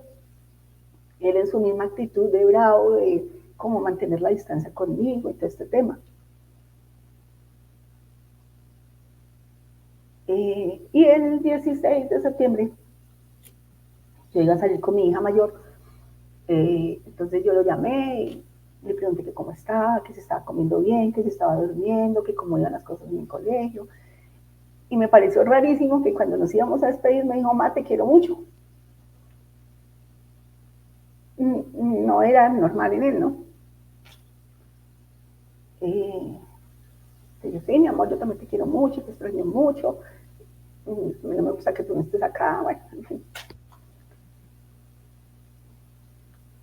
en su misma actitud de bravo, de cómo mantener la distancia conmigo y todo este tema. Y el 16 de septiembre yo iba a salir con mi hija mayor, entonces yo lo llamé y le pregunté que cómo estaba, que se estaba comiendo bien, que se estaba durmiendo, que cómo iban las cosas en el colegio. Y me pareció rarísimo que cuando nos íbamos a despedir me dijo, ma, te quiero mucho. No era normal en él, ¿no? Yo, sí, mi amor, yo también te quiero mucho, te extraño mucho, no me gusta que tú no estés acá, bueno, en fin.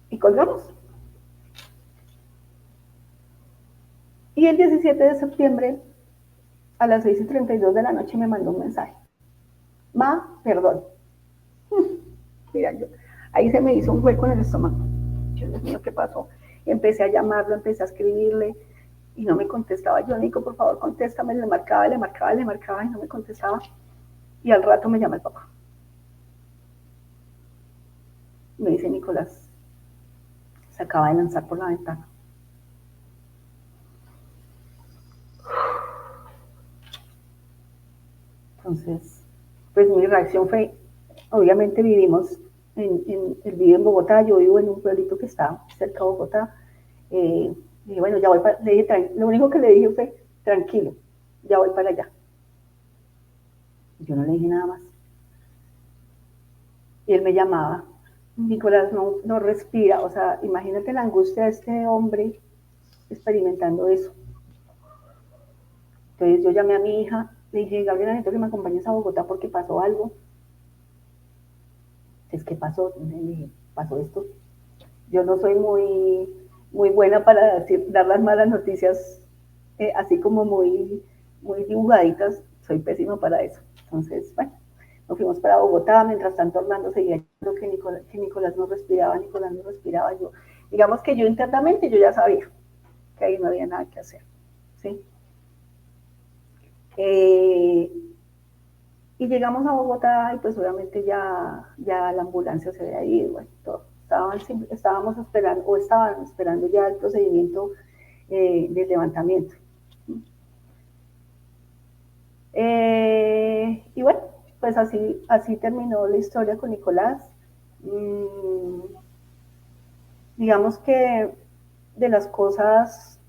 Y colgamos. Y el 17 de septiembre, a las 6:32 de la noche, me mandó un mensaje. Perdón. Mira, ahí se me hizo un hueco en el estómago. Dios mío, ¿qué pasó? Empecé a llamarlo, empecé a escribirle y no me contestaba. Yo, Nico, por favor, contéstame. Le marcaba y no me contestaba. Y al rato me llama el papá. Me dice, Nicolás, se acaba de lanzar por la ventana. Entonces, pues mi reacción fue, obviamente vivimos él vive en Bogotá, yo vivo en un pueblito que está cerca de Bogotá. Dije, bueno, ya voy para, le dije, lo único que le dije fue, tranquilo, ya voy para allá. Yo no le dije nada más. Y él me llamaba, Nicolás, no respira, o sea, imagínate la angustia de este hombre experimentando eso. Entonces yo llamé a mi hija, le dije, Gabriela, necesito que me acompañes a Bogotá porque pasó algo. Entonces, ¿qué pasó? Le dije, pasó esto. Yo no soy muy buena para dar las malas noticias, así como muy dibujaditas, soy pésima para eso. Entonces, bueno, nos fuimos para Bogotá, mientras tanto Orlando seguía diciendo que Nicolás no respiraba, yo, digamos que yo internamente yo ya sabía que ahí no había nada que hacer, ¿sí? Y llegamos a Bogotá y pues obviamente ya la ambulancia se había ido, bueno, todo. Estábamos esperando, o estaban esperando ya el procedimiento del levantamiento. Y bueno, pues así terminó la historia con Nicolás. Digamos que de las cosas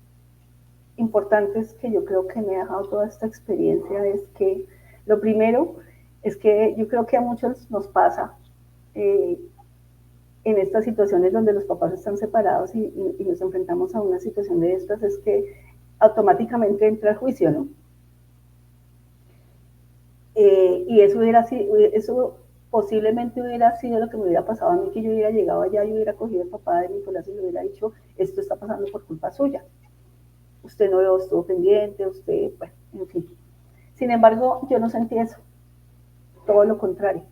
importantes que yo creo que me ha dejado toda esta experiencia es que lo primero es que yo creo que a muchos nos pasa en estas situaciones donde los papás están separados y nos enfrentamos a una situación de estas, es que automáticamente entra el juicio, ¿no? Y eso posiblemente hubiera sido lo que me hubiera pasado a mí, que yo hubiera llegado allá y hubiera cogido al papá de Nicolás y le hubiera dicho, esto está pasando por culpa suya. Usted no estuvo pendiente, usted, bueno, en fin. Sin embargo, yo no sentí eso, todo lo contrario.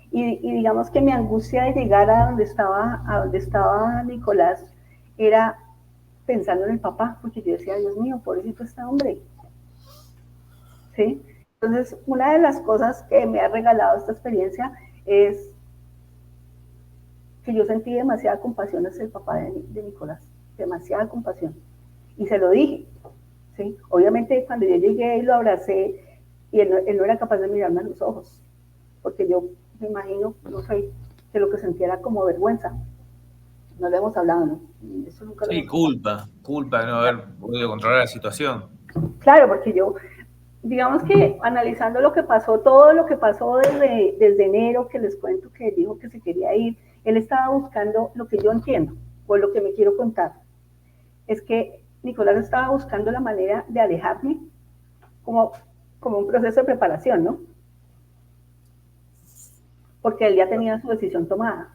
Y digamos que mi angustia de llegar a donde estaba Nicolás era pensando en el papá, porque yo decía, Dios mío, pobrecito este hombre. ¿Sí? Entonces, una de las cosas que me ha regalado esta experiencia es que yo sentí demasiada compasión hacia el papá de Nicolás, demasiada compasión. Y se lo dije, ¿sí? Obviamente cuando yo llegué y lo abracé, y él no era capaz de mirarme a los ojos, porque yo me imagino, no sé, que lo que sentía era como vergüenza. No le hemos hablado, ¿no? Eso nunca lo Sí, hemos hablado. culpa de no haber podido controlar la situación. Claro, porque yo, digamos que analizando lo que pasó, todo lo que pasó desde enero, que les cuento que él dijo que se quería ir, él estaba buscando lo que yo entiendo, o lo que me quiero contar, es que Nicolás estaba buscando la manera de alejarme como un proceso de preparación, ¿no? Porque él ya tenía su decisión tomada.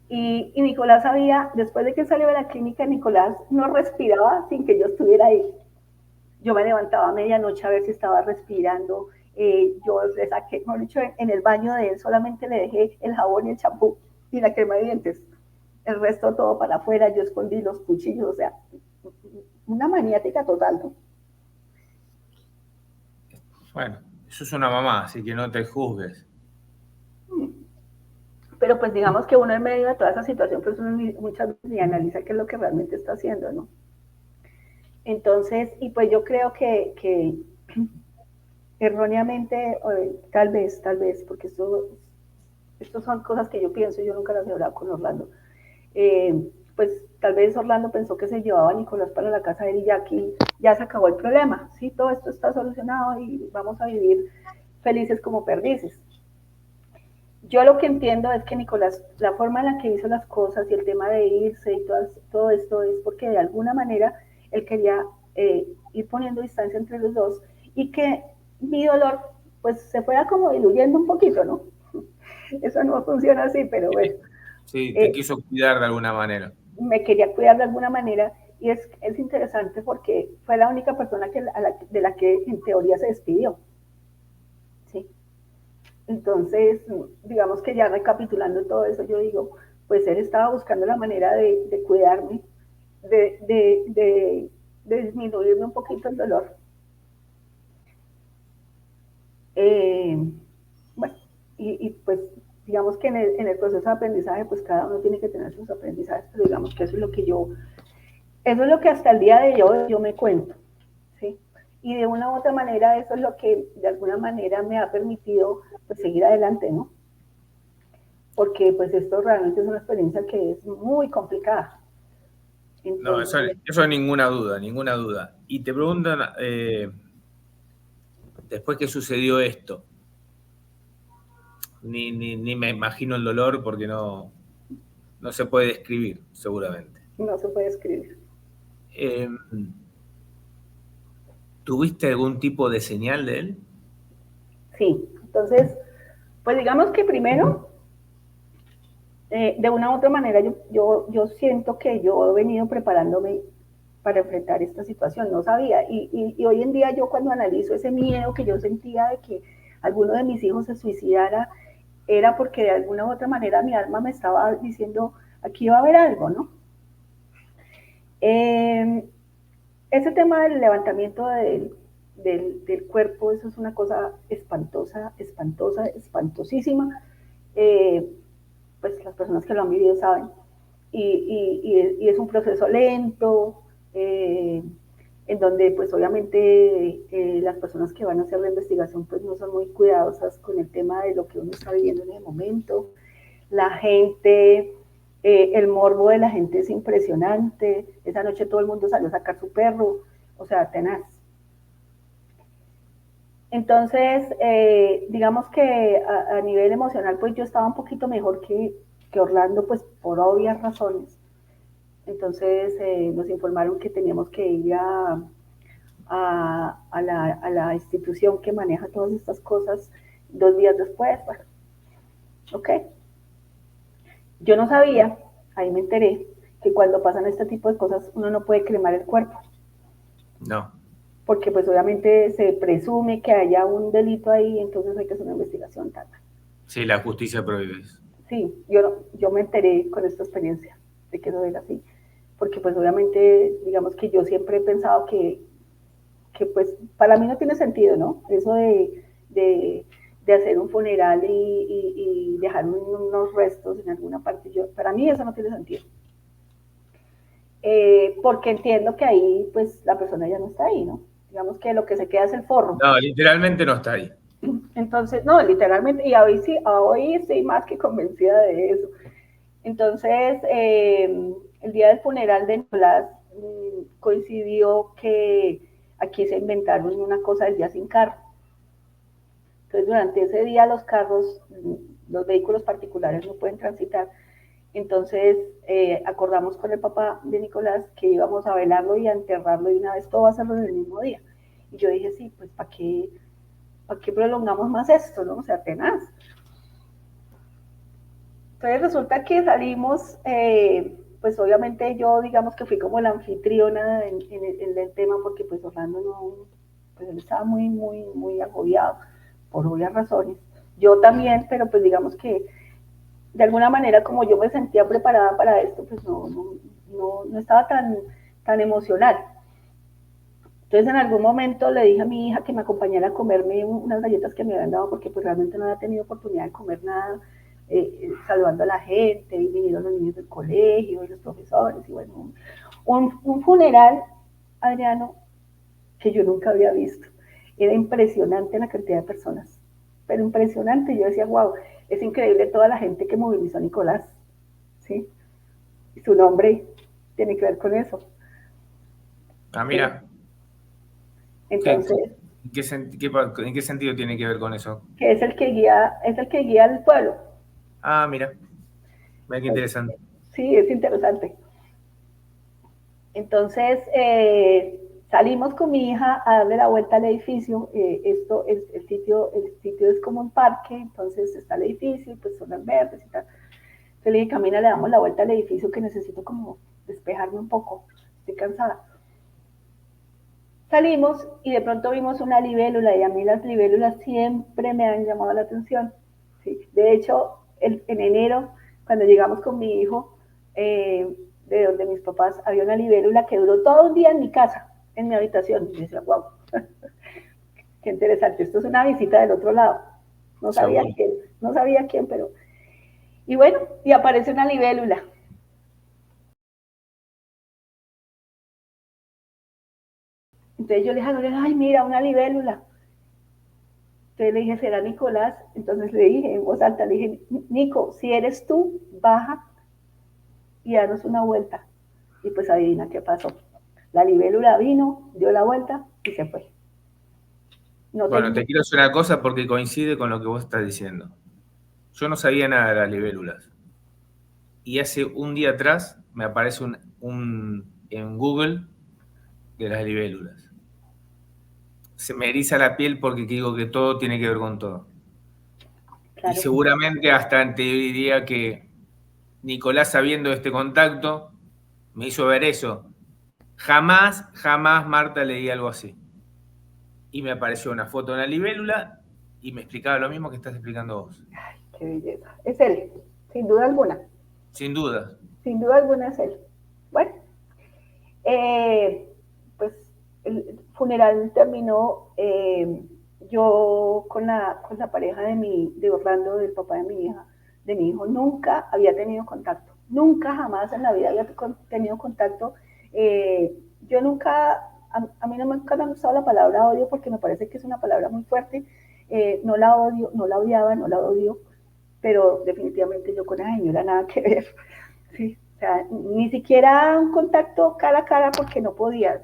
Y Nicolás sabía, después de que salió de la clínica, Nicolás no respiraba sin que yo estuviera ahí. Yo me levantaba a medianoche a ver si estaba respirando. Yo le saqué, mejor dicho, en el baño de él solamente le dejé el jabón y el champú y la crema de dientes. El resto todo para afuera, yo escondí los cuchillos, o sea, una maniática total, ¿no? Bueno, eso es una mamá, así que no te juzgues. Pero pues digamos que uno en medio de toda esa situación, pues uno muchas veces ni analiza qué es lo que realmente está haciendo, ¿no? Entonces, y pues yo creo que erróneamente, tal vez, porque esto son cosas que yo pienso, yo nunca las he hablado con Orlando, pues tal vez Orlando pensó que se llevaba a Nicolás para la casa de él y ya aquí ya se acabó el problema, ¿sí? Todo esto está solucionado y vamos a vivir felices como perdices. Yo lo que entiendo es que Nicolás, la forma en la que hizo las cosas y el tema de irse y todo esto es porque de alguna manera él quería ir poniendo distancia entre los dos y que mi dolor pues se fuera como diluyendo un poquito, ¿no? Eso no funciona así, pero bueno. Sí, te quiso cuidar de alguna manera. Me quería cuidar de alguna manera y es interesante porque fue la única persona de la que en teoría se despidió. ¿Sí? Entonces, digamos que ya recapitulando todo eso, yo digo, pues él estaba buscando la manera de cuidarme, de disminuirme un poquito el dolor. Bueno, pues digamos que en el proceso de aprendizaje, pues cada uno tiene que tener sus aprendizajes, pero digamos que eso es lo que eso es lo que hasta el día de hoy yo me cuento, ¿sí? Y de una u otra manera eso es lo que de alguna manera me ha permitido pues seguir adelante, ¿no? Porque pues esto realmente es una experiencia que es muy complicada. No, Entonces, eso ninguna duda, ninguna duda. Y te preguntan, después que sucedió esto, ni me imagino el dolor porque no se puede describir, seguramente. no se puede escribir. Eh, ¿Tuviste algún tipo de señal de él? Sí, entonces, pues digamos que primero, de una u otra manera, yo siento que yo he venido preparándome para enfrentar esta situación, no sabía. Y hoy en día yo cuando analizo ese miedo que yo sentía de que alguno de mis hijos se suicidara, era porque de alguna u otra manera mi alma me estaba diciendo, aquí va a haber algo, ¿no? Ese tema del levantamiento del cuerpo, eso es una cosa espantosa, espantosa, espantosísima. Eh, pues las personas que lo han vivido saben. Y es un proceso lento, en donde pues obviamente las personas que van a hacer la investigación pues no son muy cuidadosas con el tema de lo que uno está viviendo en ese momento. La gente, el morbo de la gente es impresionante. Esa noche todo el mundo salió a sacar su perro, o sea, tenaz. Entonces, digamos que a nivel emocional, pues yo estaba un poquito mejor que Orlando, pues por obvias razones. Entonces nos informaron que teníamos que ir a la institución que maneja todas estas cosas 2 días después. Bueno, ok. Yo no sabía, ahí me enteré, que cuando pasan este tipo de cosas uno no puede cremar el cuerpo. No. Porque pues obviamente se presume que haya un delito ahí, entonces hay que hacer una investigación tal. Sí, la justicia prohíbe eso. Sí, yo me enteré con esta experiencia de que eso era así, porque pues obviamente, digamos que yo siempre he pensado que pues para mí no tiene sentido, ¿no? Eso de hacer un funeral y dejar unos restos en alguna parte, para mí eso no tiene sentido. Porque entiendo que ahí pues la persona ya no está ahí, ¿no? Digamos que lo que se queda es el forro. No, literalmente no está ahí. Entonces, no, literalmente, y hoy sí, hoy estoy más que convencida de eso. Entonces, el día del funeral de Nicolás coincidió que aquí se inventaron una cosa del día sin carro. Entonces, durante ese día los carros, los vehículos particulares no pueden transitar. Entonces, acordamos con el papá de Nicolás que íbamos a velarlo y a enterrarlo de una vez, todo va a hacerlo en el mismo día. Y yo dije, sí, pues ¿para qué prolongamos más esto, no? O sea, tenaz. Entonces resulta que salimos, pues obviamente yo digamos que fui como la anfitriona en el tema porque pues Orlando no, pues él estaba muy, muy, muy agobiado por obvias razones. Yo también, pero pues digamos que de alguna manera como yo me sentía preparada para esto, pues no estaba tan emocional. Entonces en algún momento le dije a mi hija que me acompañara a comerme unas galletas que me habían dado porque pues realmente no había tenido oportunidad de comer nada, saludando a la gente, y vinieron los niños del colegio y los profesores y bueno, un funeral, Adriano, que yo nunca había visto. Era impresionante la cantidad de personas, pero impresionante. Yo decía, wow, es increíble toda la gente que movilizó a Nicolás, ¿sí? Y su nombre tiene que ver con eso. Ah, ¿Sí? mira. Entonces, ¿En qué sentido tiene que ver con eso? que es el que guía al pueblo. Ah, mira. Mira qué Entonces, interesante. sí, es interesante. Entonces, salimos con mi hija a darle la vuelta al edificio. Esto es el sitio es como un parque, entonces está el edificio, pues zonas verdes y tal. Entonces le dije, Camina, le damos la vuelta al edificio que necesito como despejarme un poco, estoy cansada. Salimos y de pronto vimos una libélula y a mí las libélulas siempre me han llamado la atención. ¿Sí? De hecho, en enero, cuando llegamos con mi hijo, de donde mis papás, había una libélula que duró todo un día en mi casa, en mi habitación. Y decía, wow, qué interesante, esto es una visita del otro lado. No sabía Seguro. quién, no sabía quién, pero... Y bueno, y aparece una libélula. Entonces yo le dije, ay, mira, una libélula. Entonces le dije, ¿será Nicolás? Entonces le dije en voz alta, le dije, Nico, si eres tú, baja y danos una vuelta. Y pues adivina qué pasó. La libélula vino, dio la vuelta y se fue. No Bueno, tengo... te quiero hacer una cosa porque coincide con lo que vos estás diciendo. Yo no sabía nada de las libélulas. Y hace un día atrás me aparece en Google de las libélulas. Se me eriza la piel porque digo que todo tiene que ver con todo. Y Claro, seguramente hasta te diría que Nicolás, sabiendo de este contacto, me hizo ver eso. Jamás, jamás Marta leí algo así. Y me apareció una foto de una libélula y me explicaba lo mismo que estás explicando vos. qué belleza. Es él, sin duda alguna. Sin duda. Sin duda alguna es él. Bueno, pues el funeral terminó, yo con la pareja de Orlando, del papá de mi hija, de mi hijo, nunca había tenido contacto, nunca jamás en la vida había tenido contacto. Yo nunca, a mí nunca me ha gustado la palabra odio porque me parece que es una palabra muy fuerte. No la odio, no la odiaba, no la odio, pero definitivamente yo con esa señora nada que ver. Sí, o sea, ni siquiera un contacto cara a cara porque no podía.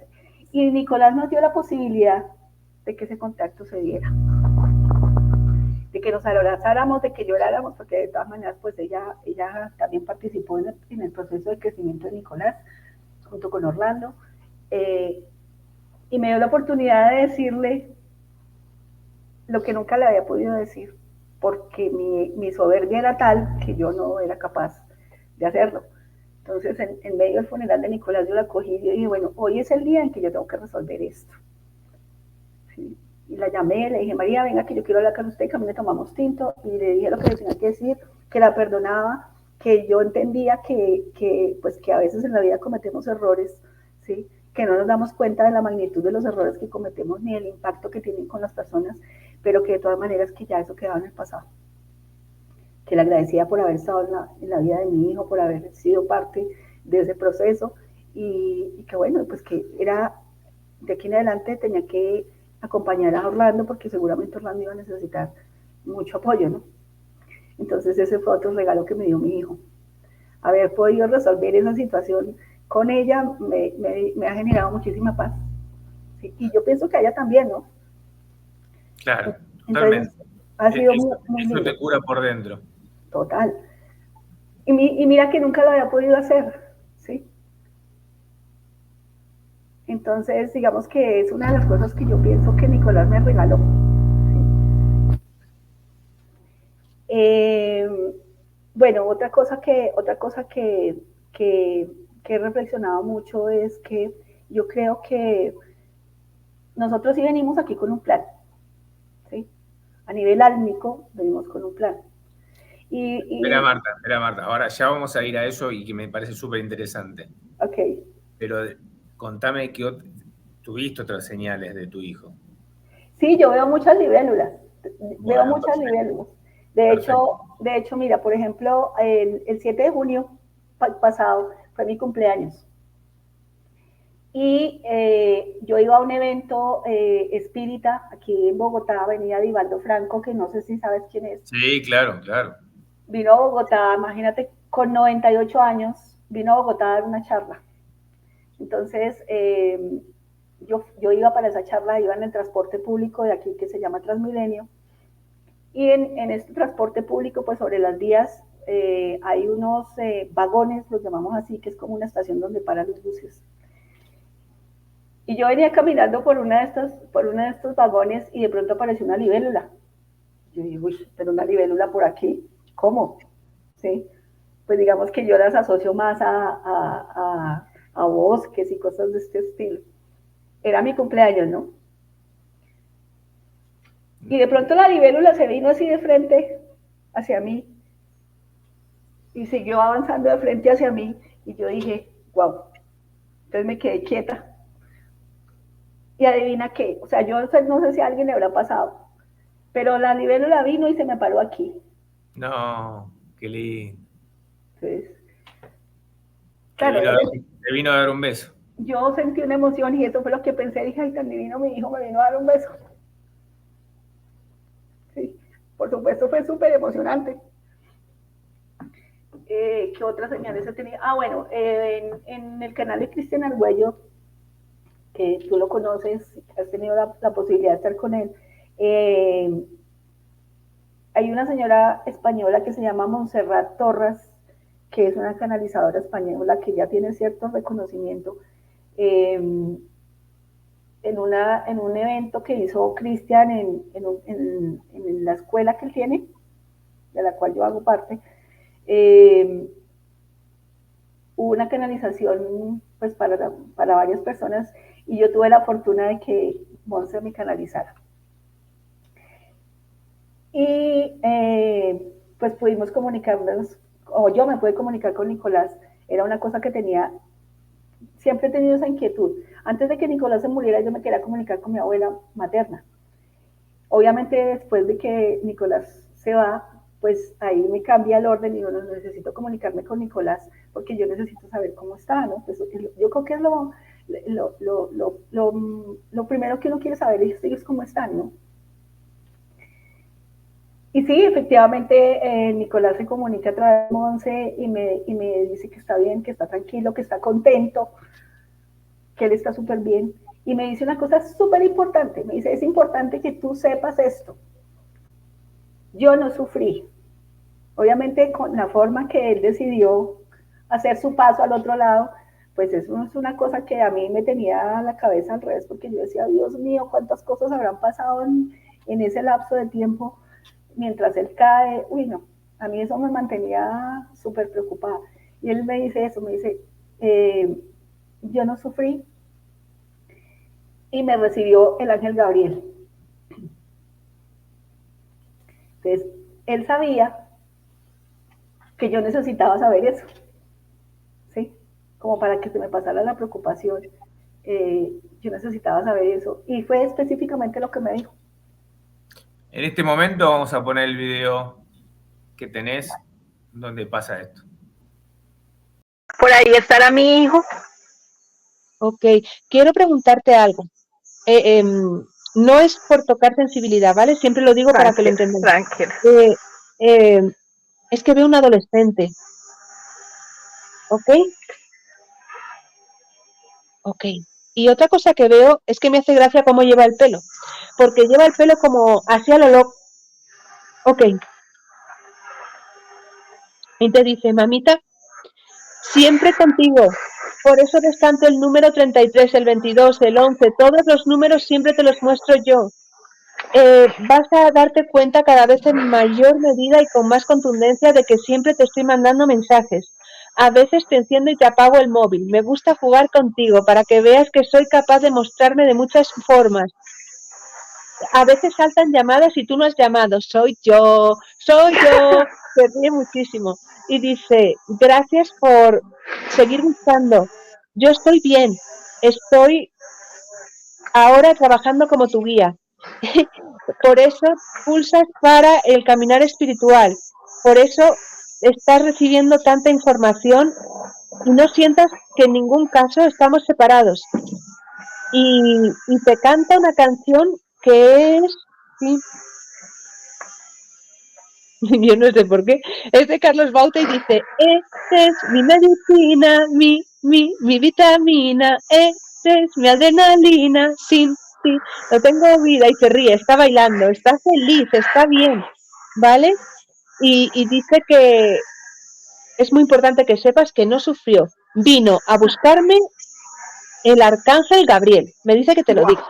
Y Nicolás nos dio la posibilidad de que ese contacto se diera, de que nos abrazáramos, de que lloráramos, porque de todas maneras, pues ella también participó en el proceso de crecimiento de Nicolás, junto con Orlando, eh, y me dio la oportunidad de decirle lo que nunca le había podido decir, porque mi soberbia era tal que yo no era capaz de hacerlo. Entonces, en medio del funeral de Nicolás, yo la cogí y dije, bueno, hoy es el día en que yo tengo que resolver esto. ¿Sí? Y la llamé, le dije, María, venga, que yo quiero hablar con usted, que a mí me tomamos tinto, y le dije lo que le tenía que decir, que la perdonaba, que yo entendía pues, que a veces en la vida cometemos errores, ¿sí? Que no nos damos cuenta de la magnitud de los errores que cometemos ni el impacto que tienen con las personas, pero que de todas maneras que ya eso quedaba en el pasado. Que le agradecía por haber estado en la vida de mi hijo, por haber sido parte de ese proceso, y que bueno, pues que era, de aquí en adelante tenía que acompañar a Orlando porque seguramente Orlando iba a necesitar mucho apoyo, ¿no? Entonces ese fue otro regalo que me dio mi hijo. Haber podido resolver esa situación con ella me ha generado muchísima paz. ¿Sí? Y yo pienso que a ella también, ¿no? Claro, Entonces totalmente. ha sido Eso, muy, muy eso lindo, te cura por dentro. total. Y mira que nunca lo había podido hacer, ¿sí? Entonces, digamos que es una de las cosas que yo pienso que Nicolás me regaló. Eh, bueno, otra cosa que he reflexionado mucho es que yo creo que nosotros sí venimos aquí con un plan, ¿sí? A nivel álmico venimos con un plan. Y Espera Marta, ahora ya vamos a ir a eso y que me parece súper interesante. ok, Pero contame que tuviste otras señales de tu hijo. sí, yo veo muchas libélulas, veo Bueno, muchas perfecto, libélulas. perfecto. De hecho, mira, por ejemplo, el 7 de junio pasado fue mi cumpleaños. Y yo iba a un evento espírita aquí en Bogotá, venía Divaldo Franco, que no sé si sabes quién es. Sí, claro, claro. Vino a Bogotá, imagínate, con 98 años, vino a Bogotá a dar una charla. Entonces, yo iba para esa charla, iba en el transporte público de aquí que se llama Transmilenio. Y en este transporte público, pues sobre las vías hay unos vagones, los llamamos así, que es como una estación donde paran los buses. Y yo venía caminando por uno de estos vagones y de pronto apareció una libélula. Yo dije, uy, pero una libélula por aquí, ¿cómo? ¿Sí? Pues digamos que yo las asocio más a bosques y cosas de este estilo. era mi cumpleaños, ¿no? Y de pronto la libélula se vino así de frente hacia mí y siguió avanzando de frente hacia mí y yo dije, wow. Entonces me quedé quieta. Y adivina qué, o sea, yo no sé si a alguien le habrá pasado, pero la libélula vino y se me paró aquí. No, qué lindo. Entonces, Te claro, vino a dar un beso. yo sentí una emoción y eso fue lo que pensé, dije, ay, tan divino, mi hijo me vino a dar un beso. Sí, por supuesto fue súper emocionante. ¿Qué otras señales he tenido? Ah, bueno, en el canal de Cristian Argüello, que tú lo conoces, has tenido la posibilidad de estar con él, hay una señora española que se llama Montserrat Torres, que es una canalizadora española que ya tiene cierto reconocimiento. En un evento que hizo Cristian en la escuela que él tiene, de la cual yo hago parte, hubo una canalización pues para varias personas y yo tuve la fortuna de que Monse me canalizara. Y pues pudimos comunicarnos, o yo me pude comunicar con Nicolás, era una cosa que tenía, siempre he tenido esa inquietud. Antes de que Nicolás se muriera, yo me quería comunicar con mi abuela materna. Obviamente después de que Nicolás se va, pues ahí me cambia el orden y yo necesito comunicarme con Nicolás porque yo necesito saber cómo está, ¿no? Pues yo creo que es lo primero que uno quiere saber es cómo están, ¿no? Y sí, efectivamente, Nicolás se comunica a través de Monse y me dice que está bien, que está tranquilo, que está contento, que él está súper bien. Y me dice una cosa súper importante, me dice, es importante que tú sepas esto. Yo no sufrí. Obviamente con la forma que él decidió hacer su paso al otro lado, pues eso es una cosa que a mí me tenía la cabeza al revés, porque yo decía, Dios mío, cuántas cosas habrán pasado en ese lapso de tiempo mientras él cae. Uy, no, a mí eso me mantenía súper preocupada. Y él me dice eso, me dice, yo no sufrí, y me recibió el ángel Gabriel. Entonces, él sabía que yo necesitaba saber eso, ¿sí? Como para que se me pasara la preocupación. Yo necesitaba saber eso. Y fue específicamente lo que me dijo. En este momento vamos a poner el video que tenés donde pasa esto. Por ahí estará mi hijo. Ok, quiero preguntarte algo. No es por tocar sensibilidad, ¿vale? Siempre lo digo para que lo entendáis. Tranquilo. Es que veo un adolescente. ¿Ok? Ok. Y otra cosa que veo es que me hace gracia cómo lleva el pelo. Porque lleva el pelo como así a lo loco. Ok. Y te dice, mamita, siempre contigo. Por eso ves tanto el número 33, el 22, el 11, todos los números siempre te los muestro yo. Vas a darte cuenta cada vez en mayor medida y con más contundencia de que siempre te estoy mandando mensajes. A veces te enciendo y te apago el móvil. Me gusta jugar contigo para que veas que soy capaz de mostrarme de muchas formas. A veces saltan llamadas y tú no has llamado. Soy yo. Se ríe muchísimo. Y dice, gracias por seguir buscando. Yo estoy bien. Estoy ahora trabajando como tu guía. Por eso pulsas para el caminar espiritual. Por eso estás recibiendo tanta información y no sientas que en ningún caso estamos separados. Y te canta una canción que es... ¿sí? Yo no sé por qué. Es de Carlos Baute y dice, esta es mi medicina, mi vitamina, esta es mi adrenalina, sin ti no tengo vida, y se ríe, está bailando, está feliz, está bien, ¿vale? Y dice que es muy importante que sepas que no sufrió. Vino a buscarme el arcángel Gabriel. Me dice que te lo diga.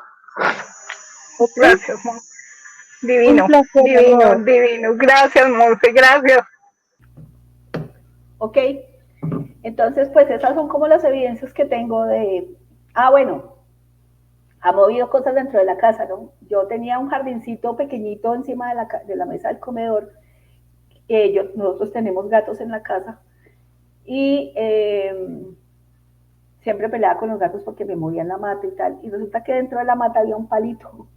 ¿Okay? Gracias, Monse. Divino, placer, divino, amor. divino. Gracias, Monse, gracias. Ok, entonces pues esas son como las evidencias que tengo de... Ah, bueno, ha movido cosas dentro de la casa, ¿no? Yo tenía un jardincito pequeñito encima de la mesa del comedor. Nosotros tenemos gatos en la casa y siempre peleaba con los gatos porque me movían la mata y tal. Y resulta que dentro de la mata había un palito.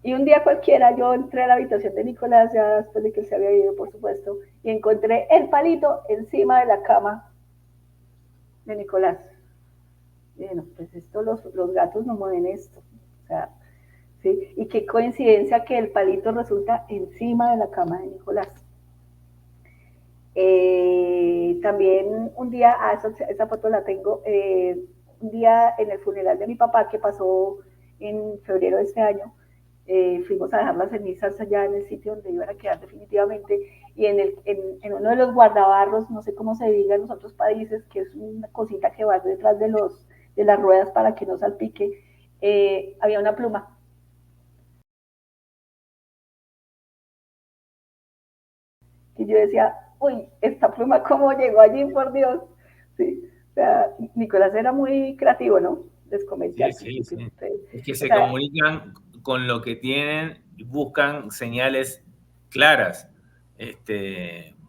Y un día cualquiera yo entré a la habitación de Nicolás, ya después de que él se había ido, por supuesto, y encontré el palito encima de la cama de Nicolás. Y bueno, pues esto, los gatos no mueven esto. O sea, ¿sí? Y qué coincidencia que el palito resulta encima de la cama de Nicolás. También un día, esa foto la tengo, un día en el funeral de mi papá que pasó en febrero de este año, fuimos a dejar las cenizas allá en el sitio donde iban a quedar definitivamente, y en uno de los guardabarros, no sé cómo se diga en los otros países, que es una cosita que va detrás de las ruedas para que no salpique, había una pluma. Y yo decía, uy, esta pluma cómo llegó allí, por Dios. Sí, o sea, Nicolás era muy creativo, ¿no? Les comenté sí, sí. Es que o se sea, comunican con lo que tienen y buscan señales claras,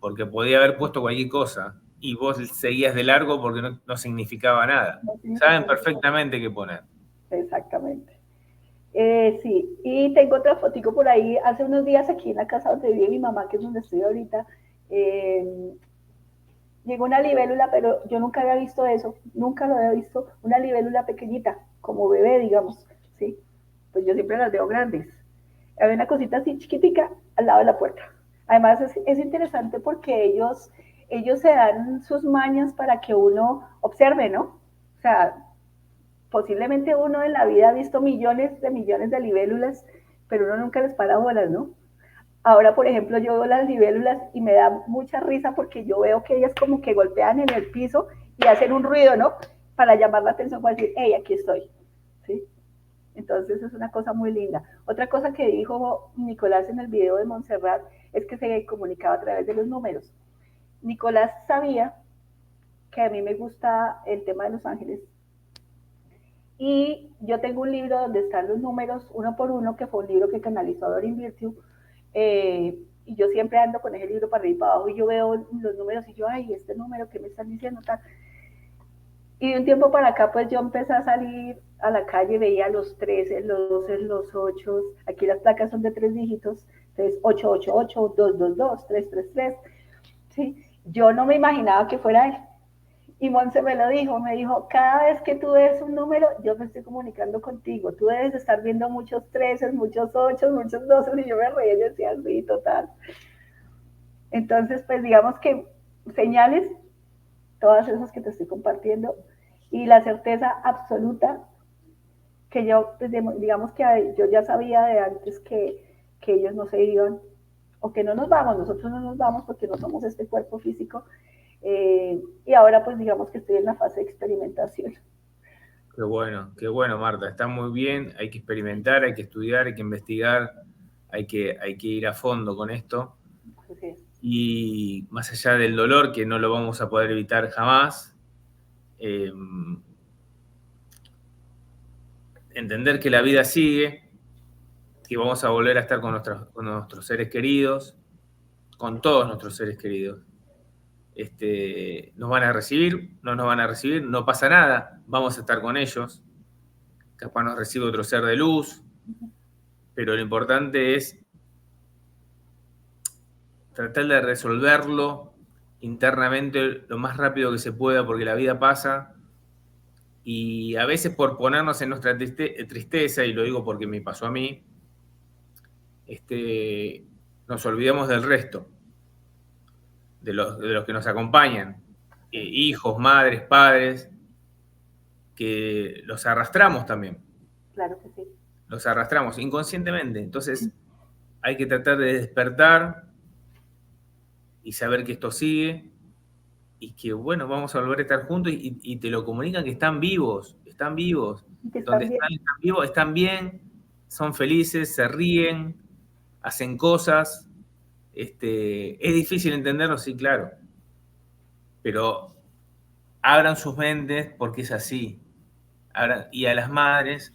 porque podía haber puesto cualquier cosa y vos seguías de largo porque no significaba nada. no Saben significa perfectamente qué poner. exactamente. Sí, y tengo otra fotico por ahí, hace unos días aquí en la casa donde vive mi mamá, que es donde estoy ahorita, llegó una libélula, pero yo nunca había visto eso, nunca lo había visto, una libélula pequeñita, como bebé, digamos, ¿sí? Pues yo siempre las veo grandes. Había una cosita así chiquitica al lado de la puerta. Además es interesante porque ellos se dan sus mañas para que uno observe, ¿no? O sea, posiblemente uno en la vida ha visto millones de libélulas, pero uno nunca les para bolas, ¿no? Ahora, por ejemplo, yo veo las libélulas y me da mucha risa porque yo veo que ellas como que golpean en el piso y hacen un ruido, ¿no? Para llamar la atención, para decir, hey, aquí estoy, ¿sí? Entonces es una cosa muy linda. Otra cosa que dijo Nicolás en el video de Montserrat es que se comunicaba a través de los números. Nicolás sabía que a mí me gusta el tema de los ángeles y yo tengo un libro donde están los números uno por uno, que fue un libro que canalizó Doreen Virtue, y yo siempre ando con ese libro para arriba y para abajo y yo veo los números y yo, ay, este número, ¿qué me están diciendo? Tal. Y de un tiempo para acá, pues yo empecé a salir a la calle, veía los 13, los 12, los 8, aquí las placas son de 3 dígitos, entonces 888, 222, 333, ¿sí? Yo no me imaginaba que fuera él. Y Monse me lo dijo, me dijo, cada vez que tú ves un número, yo me estoy comunicando contigo, tú debes estar viendo muchos 13, muchos 8, muchos 12, y yo me reía y decía, sí, total. Entonces, pues digamos que señales, todas esas que te estoy compartiendo, y la certeza absoluta que yo, pues, digamos que yo ya sabía de antes que ellos no se iban, o que no nos vamos, nosotros no nos vamos porque no somos este cuerpo físico, y ahora pues digamos que estoy en la fase de experimentación. Qué bueno, Marta, está muy bien, hay que experimentar, hay que estudiar, hay que investigar, hay que ir a fondo con esto. Okay. Y más allá del dolor, que no lo vamos a poder evitar jamás, entender que la vida sigue, que vamos a volver a estar con nuestros seres queridos, con todos nuestros seres queridos. Nos van a recibir, no nos van a recibir, no pasa nada, vamos a estar con ellos, capaz nos recibe otro ser de luz, pero lo importante es tratar de resolverlo internamente lo más rápido que se pueda, porque la vida pasa y a veces por ponernos en nuestra tristeza, y lo digo porque me pasó a mí, nos olvidamos del resto, de los que nos acompañan, hijos, madres, padres, que los arrastramos también. Claro que sí. Los arrastramos inconscientemente. Entonces hay que tratar de despertar y saber que esto sigue y que, bueno, vamos a volver a estar juntos y te lo comunican que están vivos, están vivos. Donde están vivos, están bien, son felices, se ríen, hacen cosas. Es difícil entenderlo, sí, claro. Pero abran sus mentes porque es así. Ahora, y a las madres,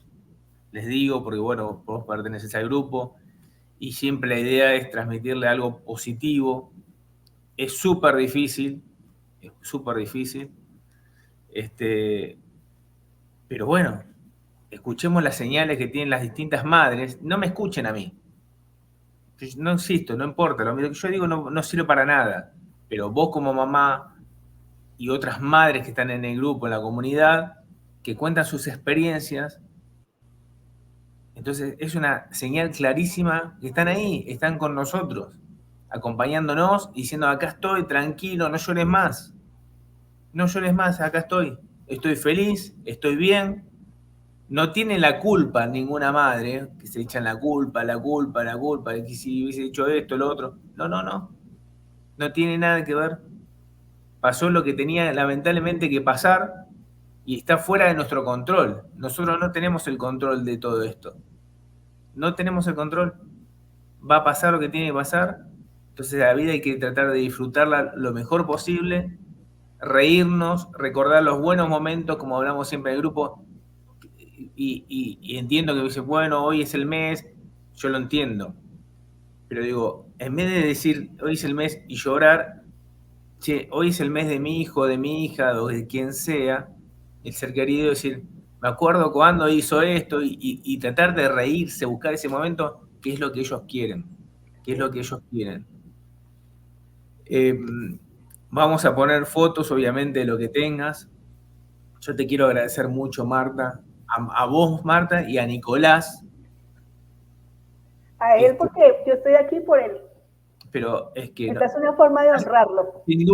les digo, porque bueno, vos perteneces al grupo, y siempre la idea es transmitirle algo positivo. Es súper difícil, pero bueno, escuchemos las señales que tienen las distintas madres, no me escuchen a mí. Yo no existo, no importa, lo que yo digo no sirve para nada, pero vos como mamá y otras madres que están en el grupo, en la comunidad, que cuentan sus experiencias, entonces es una señal clarísima que están ahí, están con nosotros, acompañándonos, diciendo acá estoy, tranquilo, no llores más, acá estoy feliz, estoy bien. No tiene la culpa ninguna madre, que se echan la culpa, que si hubiese hecho esto, lo otro. No tiene nada que ver. Pasó lo que tenía lamentablemente que pasar y está fuera de nuestro control. Nosotros no tenemos el control de todo esto. No tenemos el control. Va a pasar lo que tiene que pasar. Entonces la vida hay que tratar de disfrutarla lo mejor posible, reírnos, recordar los buenos momentos, como hablamos siempre en el grupo. Y entiendo que dice, bueno, hoy es el mes, yo lo entiendo. Pero digo, en vez de decir, hoy es el mes y llorar, che, hoy es el mes de mi hijo, de mi hija, o de quien sea, el ser querido, decir, me acuerdo cuando hizo esto, y tratar de reírse, buscar ese momento, que es lo que ellos quieren. Vamos a poner fotos, obviamente, de lo que tengas. Yo te quiero agradecer mucho, Marta, a vos, Marta, y a Nicolás. A él porque yo estoy aquí por él. Pero es que... Esta es una forma de honrarlo. Sin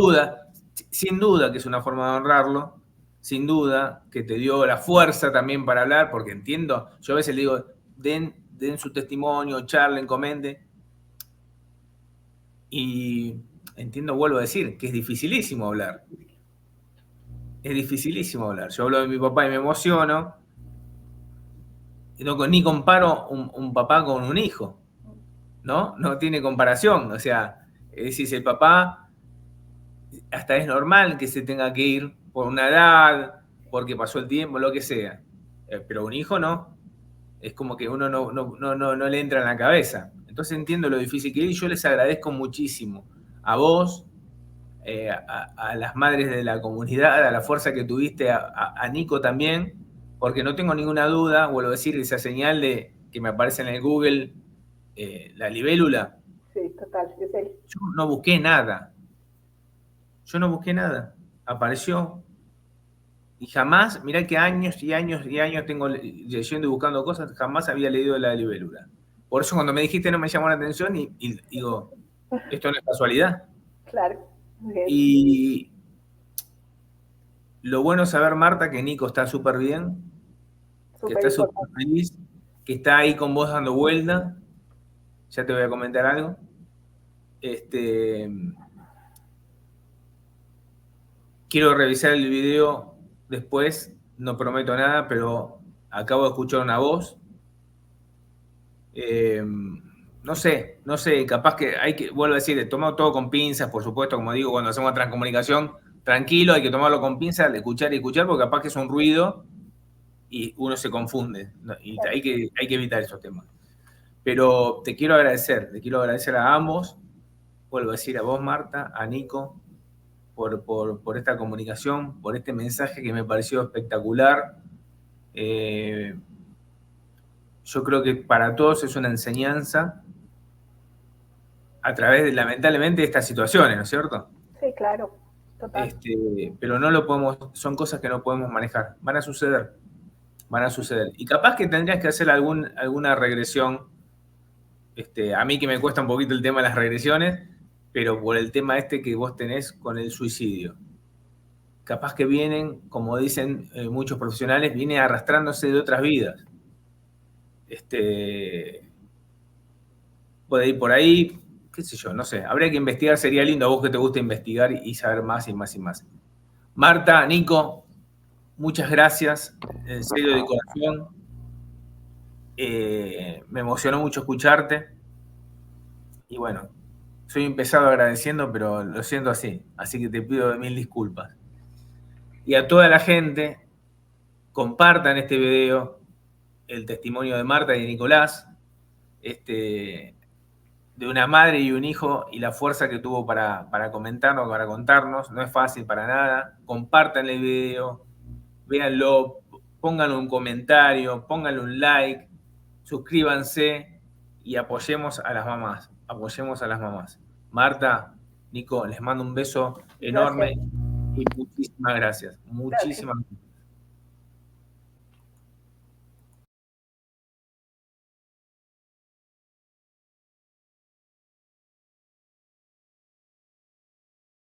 duda que es una forma de honrarlo, sin duda que te dio la fuerza también para hablar, porque entiendo, yo a veces le digo, den su testimonio, charlen, comenten, y entiendo, vuelvo a decir, que es dificilísimo hablar. Yo hablo de mi papá y me emociono, ni comparo un papá con un hijo, ¿no? No tiene comparación, o sea, es decir, si el papá hasta es normal que se tenga que ir por una edad, porque pasó el tiempo, lo que sea, pero un hijo no, es como que uno no le entra en la cabeza. Entonces entiendo lo difícil que es y yo les agradezco muchísimo a vos, a las madres de la comunidad, a la fuerza que tuviste, a Nico también, porque no tengo ninguna duda, vuelvo a decir, esa señal de que me aparece en el Google, la libélula. Sí, total, es él. Yo no busqué nada, apareció. Y jamás, mirá que años y años y años tengo leyendo y buscando cosas, jamás había leído la libélula. Por eso cuando me dijiste no me llamó la atención y digo, esto no es casualidad. Claro. Y lo bueno es saber, Marta, que Nico está súper bien, que está súper feliz, que está ahí con vos dando vuelta. Ya te voy a comentar algo. Quiero revisar el video después, no prometo nada, pero acabo de escuchar una voz. No sé, capaz que hay que, vuelvo a decir, tomar todo con pinzas, por supuesto, como digo, cuando hacemos transcomunicación, tranquilo, hay que tomarlo con pinzas, escuchar y escuchar, porque capaz que es un ruido y uno se confunde, y hay que evitar esos temas. Pero te quiero agradecer a ambos, vuelvo a decir a vos, Marta, a Nico, por esta comunicación, por este mensaje que me pareció espectacular. Yo creo que para todos es una enseñanza a través de, lamentablemente, de estas situaciones, ¿no es cierto? Sí, claro, total. Pero no lo podemos, son cosas que no podemos manejar, van a suceder. Y capaz que tendrías que hacer alguna regresión, a mí que me cuesta un poquito el tema de las regresiones, pero por el tema que vos tenés con el suicidio. Capaz que vienen, como dicen muchos profesionales, viene arrastrándose de otras vidas. Puede ir por ahí, qué sé yo, no sé. Habría que investigar, sería lindo a vos que te gusta investigar y saber más y más y más. Marta, Nico, muchas gracias, en serio, de corazón. Me emocionó mucho escucharte. Y bueno, soy un pesado agradeciendo, pero lo siento así. Así que te pido 1000 disculpas. Y a toda la gente compartan este video, el testimonio de Marta y de Nicolás, de una madre y un hijo, y la fuerza que tuvo para comentarnos, para contarnos. No es fácil para nada. Compartan el video, véanlo, pónganle un comentario, pónganle un like, suscríbanse y apoyemos a las mamás. Apoyemos a las mamás. Marta, Nico, les mando un beso enorme. Gracias. Y muchísimas gracias. Muchísimas gracias.